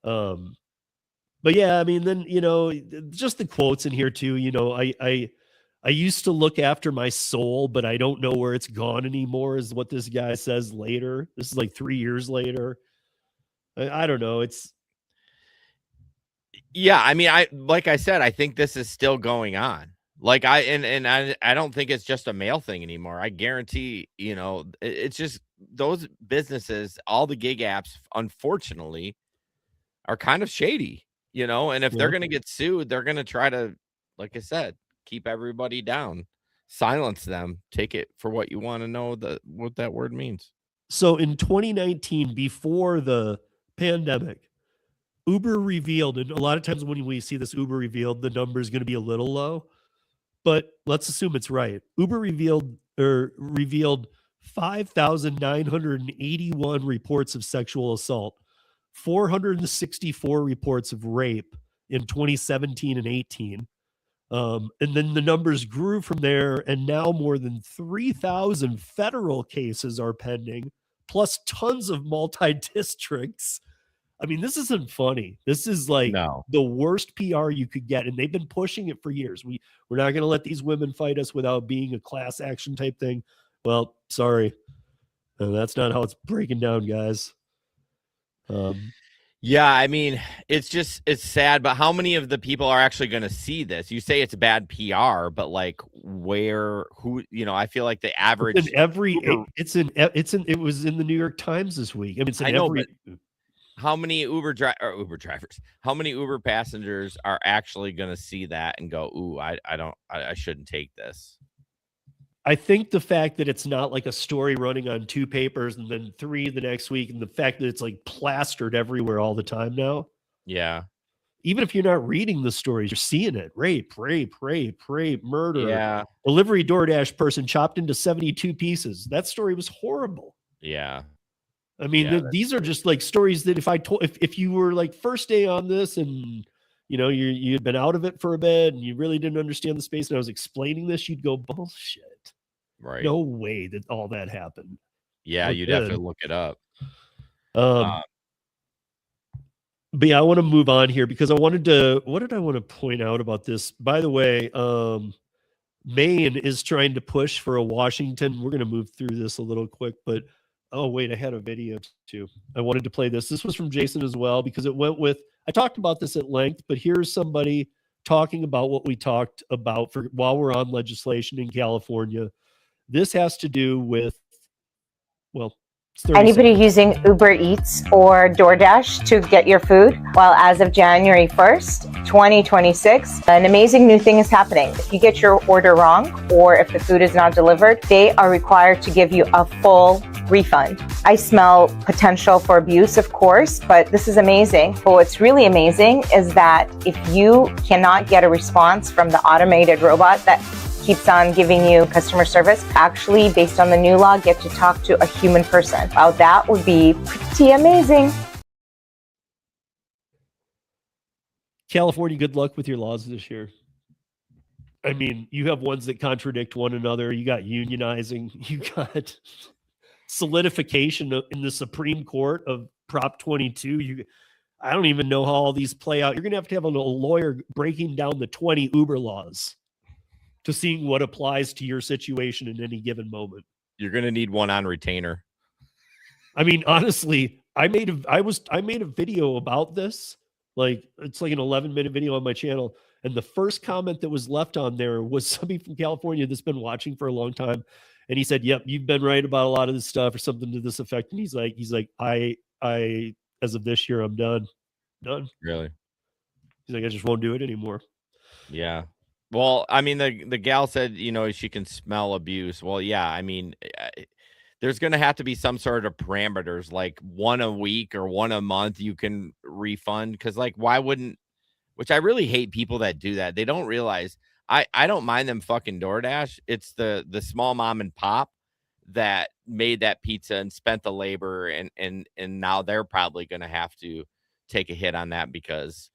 but yeah, I mean, then, you know, just the quotes in here too, you know, I used to look after my soul, but I don't know where it's gone anymore, is what this guy says later. This is like 3 years later. I don't know. Yeah, I mean, like I said, I think this is still going on. Like I don't think it's just a male thing anymore. I guarantee, you know, it's just those businesses, all the gig apps, unfortunately, are kind of shady, you know, and if they're going to get sued, they're going to try to, like I said, keep everybody down, silence them, take it for what you want to know what that word means. So in 2019, before the pandemic, Uber revealed, and a lot of times when we see this Uber revealed, the number is going to be a little low, but let's assume it's right. Uber revealed 5,981 reports of sexual assault, 464 reports of rape in 2017 and 18. And then the numbers grew from there, and now more than 3,000 federal cases are pending, plus tons of multi-districts. I mean, this isn't funny. This is like the worst PR you could get, and they've been pushing it for years. We're not going to let these women fight us without being a class action type thing. Well, sorry. That's not how it's breaking down, guys. Yeah, I mean, it's sad, but how many of the people are actually going to see this? You say it's bad PR, but like who, you know, I feel like the average it was in the New York Times this week. I mean, but how many Uber drivers, how many Uber passengers are actually going to see that and go, ooh, I shouldn't take this. I think the fact that it's not like a story running on 2 papers and then 3 the next week, and the fact that it's like plastered everywhere all the time now. Yeah. Even if you're not reading the stories, you're seeing it. Rape, murder. Yeah. Delivery DoorDash person chopped into 72 pieces. That story was horrible. Yeah. I mean, these are just like stories that if you were like first day on this and, you know, you had been out of it for a bit and you really didn't understand the space and I was explaining this, you'd go, bullshit. Right. No way that all that happened. Yeah, you'd have to look it up. But yeah, I want to move on here because what did I want to point out about this? By the way, Maine is trying to push for a Washington. We're going to move through this a little quick, but oh wait, I had a video too. I wanted to play this. This was from Jason as well because it went with, I talked about this at length, but here's somebody talking about what we talked about while we're on legislation in California. This has to do with, well, anybody using Uber Eats or DoorDash to get your food. Well, as of January 1st, 2026, an amazing new thing is happening. If you get your order wrong or if the food is not delivered, they are required to give you a full refund. I smell potential for abuse, of course, but this is amazing. But what's really amazing is that if you cannot get a response from the automated robot that keeps on giving you customer service, actually, based on the new law, get to talk to a human person. Wow, that would be pretty amazing. California, good luck with your laws this year. I mean, you have ones that contradict one another. You got unionizing. You got solidification in the Supreme Court of Prop 22. I don't even know how all these play out. You're going to have a lawyer breaking down the 20 Uber laws to seeing what applies to your situation in any given moment. You're going to need one on retainer. I mean, honestly, I made a video about this. Like, it's like an 11-minute video on my channel. And the first comment that was left on there was somebody from California that's been watching for a long time. And he said, yep, you've been right about a lot of this stuff, or something to this effect. And he's like, I, as of this year, I'm done. Really? He's like, I just won't do it anymore. Yeah. Well, I mean, the gal said, she can smell abuse. Well, yeah, I mean, there's going to have to be some sort of parameters, like one a week or one a month you can refund. Because, like, why wouldn't, which I really hate people that do that. They don't realize I don't mind them fucking DoorDash. It's the small mom and pop that made that pizza and spent the labor, and now they're probably going to have to take a hit on that because,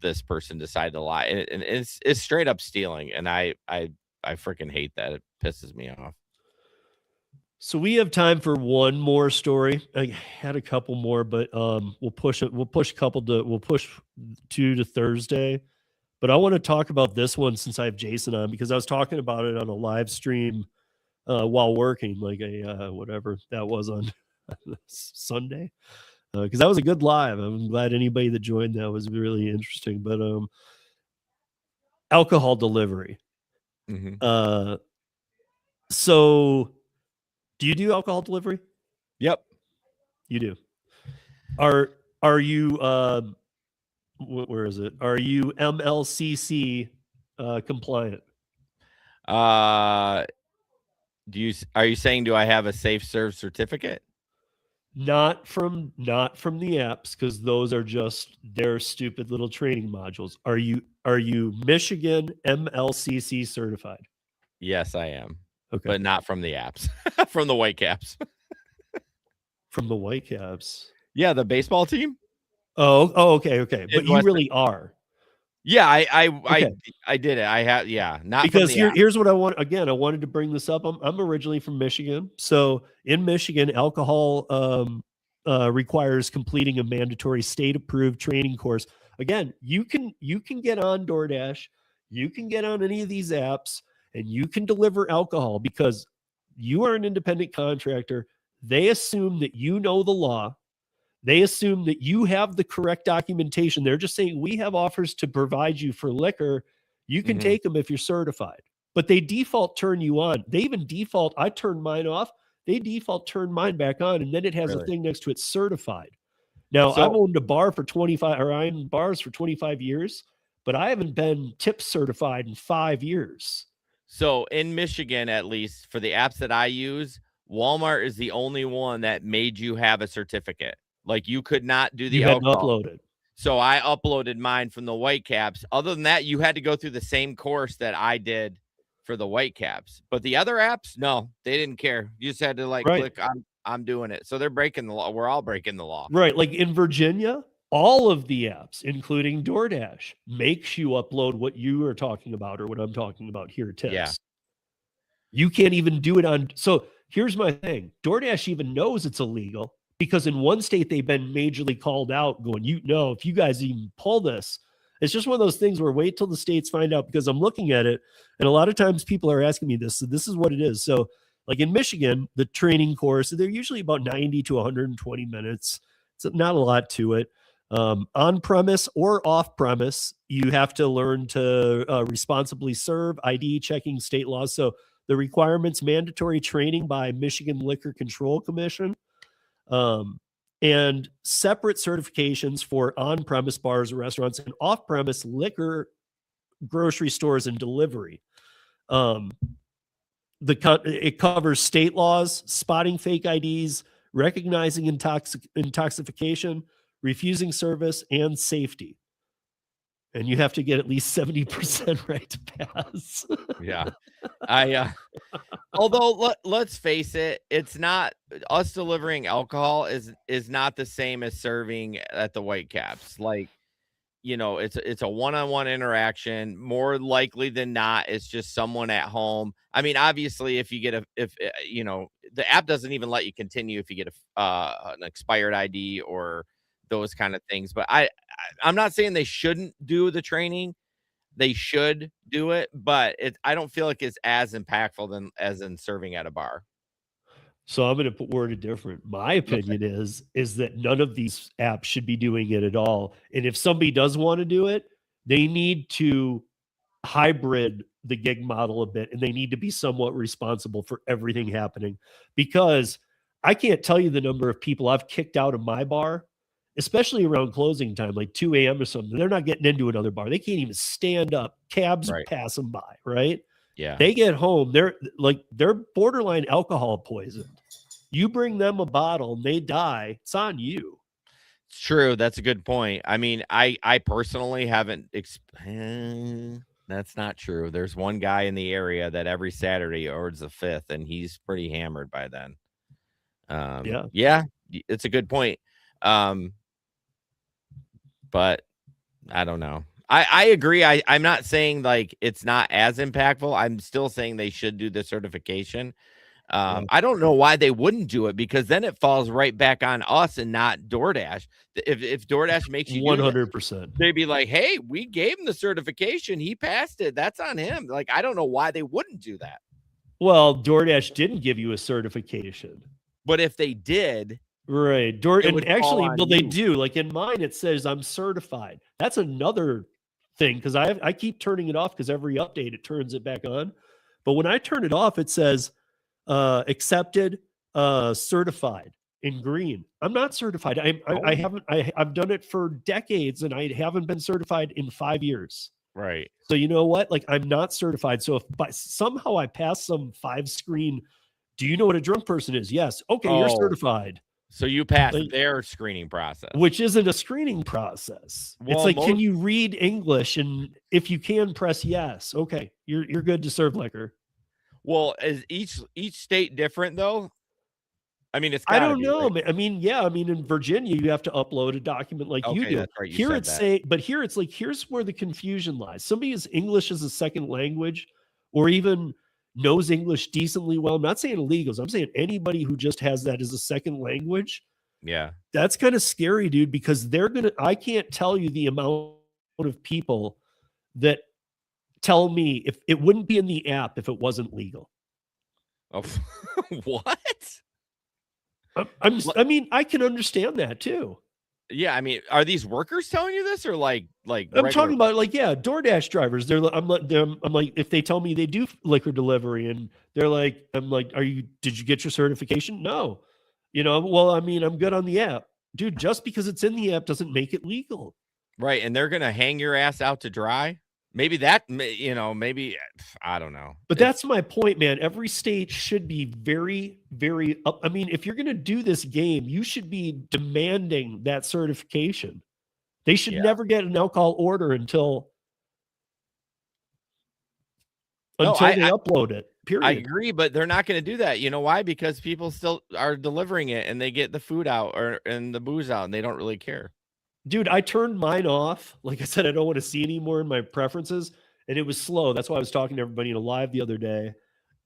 this person decided to lie, and it's straight up stealing. And I freaking hate that. It pisses me off. So we have time for one more story. I had a couple more, but we'll push two to Thursday. But I want to talk about this one since I have Jason on, because I was talking about it on a live stream while working, like whatever that was on Sunday. Because that was a good live. I'm glad anybody that joined that was really interesting. But alcohol delivery. Mm-hmm. So do you do alcohol delivery? Yep. You do. Are you where is it? Are you MLCC compliant? Are you saying, do I have a safe serve certificate? Not from the apps, because those are just their stupid little training modules. Are you Michigan MLCC certified? Yes, I am. Okay. But not from the apps. From the Whitecaps. From the Whitecaps. Yeah, the baseball team. Oh, okay. But you really are. Yeah, I did it. I have, yeah, not because from the here's what I want. Again, I wanted to bring this up. I'm originally from Michigan, so in Michigan, alcohol requires completing a mandatory state-approved training course. Again, you can get on DoorDash, you can get on any of these apps, and you can deliver alcohol because you are an independent contractor. They assume that you know the law. They assume that you have the correct documentation. They're just saying, we have offers to provide you for liquor. You can take them if you're certified. But they default turn you on. They even default, I turned mine off. They default turn mine back on, and then it has a thing next to it, certified. Now, I've owned a bar for 25, or I owned bars for 25 years, but I haven't been tip certified in 5 years. So in Michigan, at least for the apps that I use, Walmart is the only one that made you have a certificate. Like, you could not do the You hadn't alcohol. uploaded. So I uploaded mine from the Whitecaps. Other than that, you had to go through the same course that I did for the Whitecaps. But the other apps, no, they didn't care. You just had to click, I'm doing it. So they're breaking the law. We're all breaking the law. Right. Like in Virginia, all of the apps, including DoorDash, makes you upload what you are talking about or what I'm talking about here, tips. Yeah. You can't even do it on. So here's my thing. DoorDash even knows it's illegal, because in one state they've been majorly called out going, if you guys even pull this, it's just one of those things where wait till the states find out, because I'm looking at it. And a lot of times people are asking me this. So this is what it is. So like in Michigan, the training course, they're usually about 90 to 120 minutes. It's not a lot to it. On premise or off premise, you have to learn to responsibly serve, ID checking state laws. So the requirements, mandatory training by Michigan Liquor Control Commission, and separate certifications for on-premise bars, restaurants, and off-premise liquor, grocery stores, and delivery. It covers state laws, spotting fake IDs, recognizing intoxication, refusing service, and safety. And you have to get at least 70% right to pass. Yeah. Although let's face it, it's not us delivering alcohol is not the same as serving at the Whitecaps. Like, it's a one-on-one interaction. More likely than not, it's just someone at home. I mean, obviously, if you get the app doesn't even let you continue if you get an expired ID or those kind of things. But I'm not saying they shouldn't do the training. They should do it, but I don't feel like it's as impactful as in serving at a bar. So I'm going to word it different. My opinion is that none of these apps should be doing it at all. And if somebody does want to do it, they need to hybrid the gig model a bit, and they need to be somewhat responsible for everything happening, because I can't tell you the number of people I've kicked out of my bar, especially around closing time, like 2 a.m. or something. They're not getting into another bar. They can't even stand up. Cabs pass them by, right? Yeah. They get home, they're borderline alcohol poisoned. You bring them a bottle and they die, it's on you. It's true. That's a good point. I mean, I personally haven't that's not true. There's one guy in the area that every Saturday orders a fifth, and he's pretty hammered by then. Yeah, it's a good point. But I don't know. I agree. I'm not saying like it's not as impactful. I'm still saying they should do the certification. I don't know why they wouldn't do it, because then it falls right back on us and not DoorDash. If DoorDash makes you 100%, they'd be like, hey, we gave him the certification. He passed it. That's on him. Like, I don't know why they wouldn't do that. Well, DoorDash didn't give you a certification. But if they did, right. And actually, well, they do. Like in mine, it says I'm certified. That's another thing, because I keep turning it off, because every update it turns it back on. But when I turn it off, it says accepted, certified in green. I'm not certified. I've done it for decades, and I haven't been certified in 5 years. Right. So you know what? Like, I'm not certified. So if somehow I pass some 5-screen, do you know what a drunk person is? Yes. Okay, you're certified. So you passed their screening process, which isn't a screening process. Well, it's like, can you read English? And if you can, press yes. Okay, you're good to serve liquor. Well, is each state different though? I mean, I don't know. Right? I mean, yeah. I mean, in Virginia, you have to upload a document like you do. That's right. Here it's like, here's where the confusion lies. Somebody is English as a second language, or even knows English decently well. I'm not saying illegals. I'm saying anybody who just has that as a second language. Yeah. That's kind of scary, dude, because I can't tell you the amount of people that tell me if it wouldn't be in the app if it wasn't legal. Oh, what? I mean, I can understand that too. Yeah, I mean, are these workers telling you this, or like I'm talking about, like, yeah, DoorDash drivers. I'm like, if they tell me they do liquor delivery, and they're like, I'm like, did you get your certification? No. Well, I mean, I'm good on the app. Dude, just because it's in the app doesn't make it legal. Right, and they're gonna hang your ass out to dry. Maybe maybe I don't know. But that's my point, man. Every state should be very, very up. I mean, if you're going to do this game, you should be demanding that certification. They should never get an alcohol order until they upload it. Period. I agree, but they're not going to do that. You know why? Because people still are delivering it, and they get the food out and the booze out, and they don't really care. Dude, I turned mine off. Like I said, I don't want to see anymore in my preferences. And it was slow. That's why I was talking to everybody in a live the other day.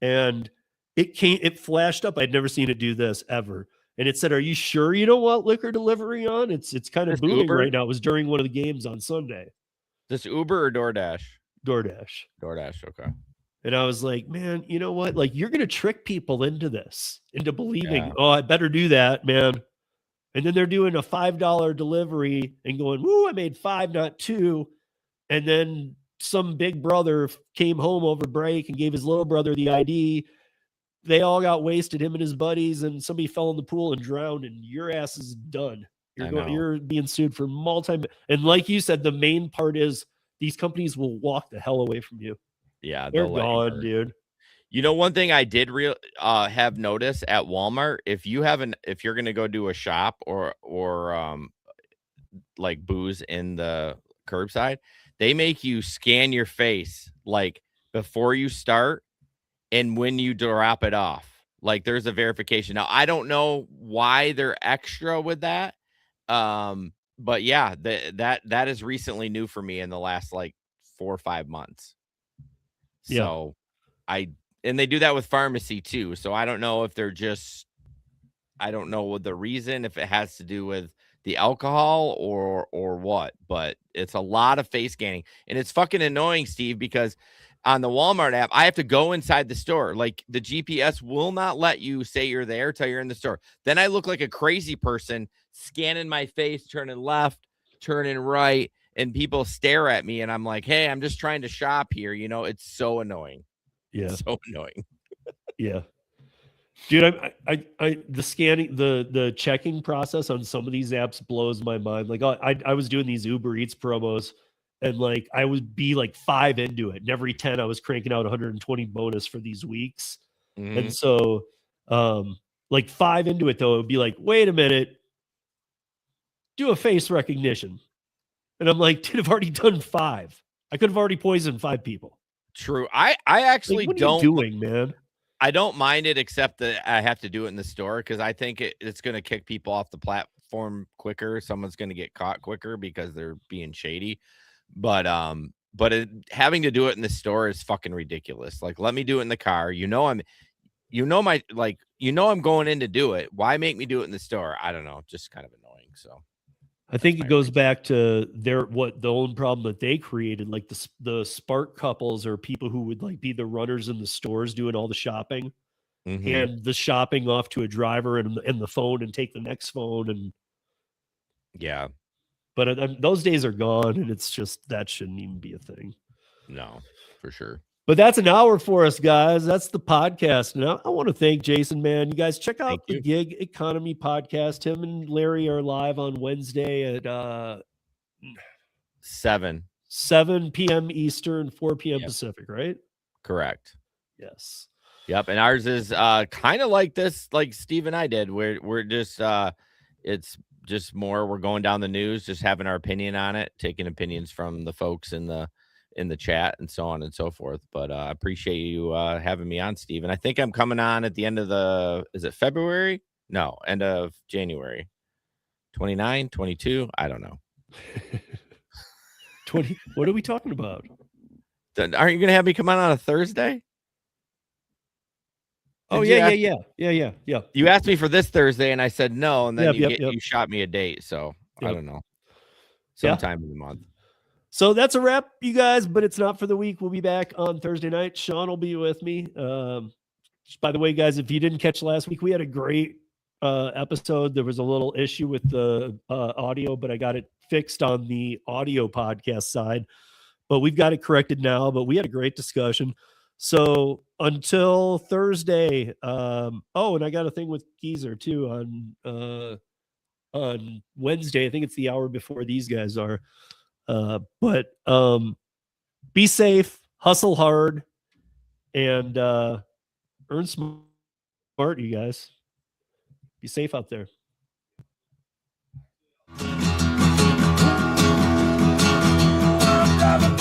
And it flashed up. I'd never seen it do this ever. And it said, are you sure you don't want liquor delivery on? It's kind of booming right now. It was during one of the games on Sunday. This Uber or DoorDash? DoorDash. Okay. And I was like, man, you know what? Like, you're going to trick people into believing, oh, I better do that, man. And then they're doing a $5 delivery and going, woo, I made 5, not 2. And then some big brother came home over break and gave his little brother the ID. They all got wasted, him and his buddies, and somebody fell in the pool and drowned, and your ass is done. You're being sued for and like you said, the main part is these companies will walk the hell away from you. Yeah. They're gone, dude. You know, one thing I did have noticed at Walmart, if you're going to go do a shop or like booze in the curbside, they make you scan your face like before you start and when you drop it off. Like there's a verification. Now, I don't know why they're extra with that. But yeah, that is recently new for me in the last like 4 or 5 months. So and they do that with pharmacy too. So I don't know if I don't know what the reason, if it has to do with the alcohol or what, but it's a lot of face scanning. And it's fucking annoying, Steve, because on the Walmart app, I have to go inside the store. Like the GPS will not let you say you're there till you're in the store. Then I look like a crazy person scanning my face, turning left, turning right, and people stare at me. And I'm like, hey, I'm just trying to shop here. You know, it's so annoying. Yeah. So annoying. Yeah. Dude, I the scanning, the checking process on some of these apps blows my mind. Like I was doing these Uber Eats promos, and like I would be like 5 into it, and every 10 I was cranking out 120 bonus for these weeks. And so like 5 into it though, it would be like, wait a minute, do a face recognition. And I'm like, dude, I've already done 5. I could have already poisoned 5 people. True. I actually like, what don't are you doing, man? I don't mind it, except that I have to do it in the store because I think it's going to kick people off the platform quicker. Someone's going to get caught quicker because they're being shady. But having to do it in the store is fucking ridiculous. Like, let me do it in the car. I'm going in to do it. Why make me do it in the store? I don't know. Just kind of annoying. So I think it goes back to the own problem that they created, like the spark couples or people who would like be the runners in the stores doing all the shopping, and the shopping off to a driver and the phone and take the next phone. And yeah, but those days are gone, and it's just, that shouldn't even be a thing. No, for sure. But that's an hour for us, guys. That's the podcast. Now, I want to thank Jason, man. You guys check out the Gig Economy podcast. Him and Larry are live on Wednesday at 7 p.m. Eastern, 4 p.m. Pacific, right? Correct. Yes. Yep. And ours is kind of like this, like Steve and I did. We're just it's just more, we're going down the news, just having our opinion on it, taking opinions from the folks in the chat and so on and so forth. But I appreciate you having me on, Steve. And I think I'm coming on at the end of is it February? No, end of January. 29, 22? I don't know. 20. What are we talking about? Aren't you going to have me come on a Thursday? Oh, yeah. You asked me for this Thursday, and I said no, and then you shot me a date. So I don't know. Sometime in the month. So that's a wrap, you guys, but it's not for the week. We'll be back on Thursday night. Sean will be with me. By the way, guys, if you didn't catch last week, we had a great episode. There was a little issue with the audio, but I got it fixed on the audio podcast side. But we've got it corrected now, but we had a great discussion. So until Thursday, and I got a thing with Geezer too on Wednesday. I think it's the hour before these guys are. But be safe, hustle hard, and earn smart, you guys. Be safe out there. Driving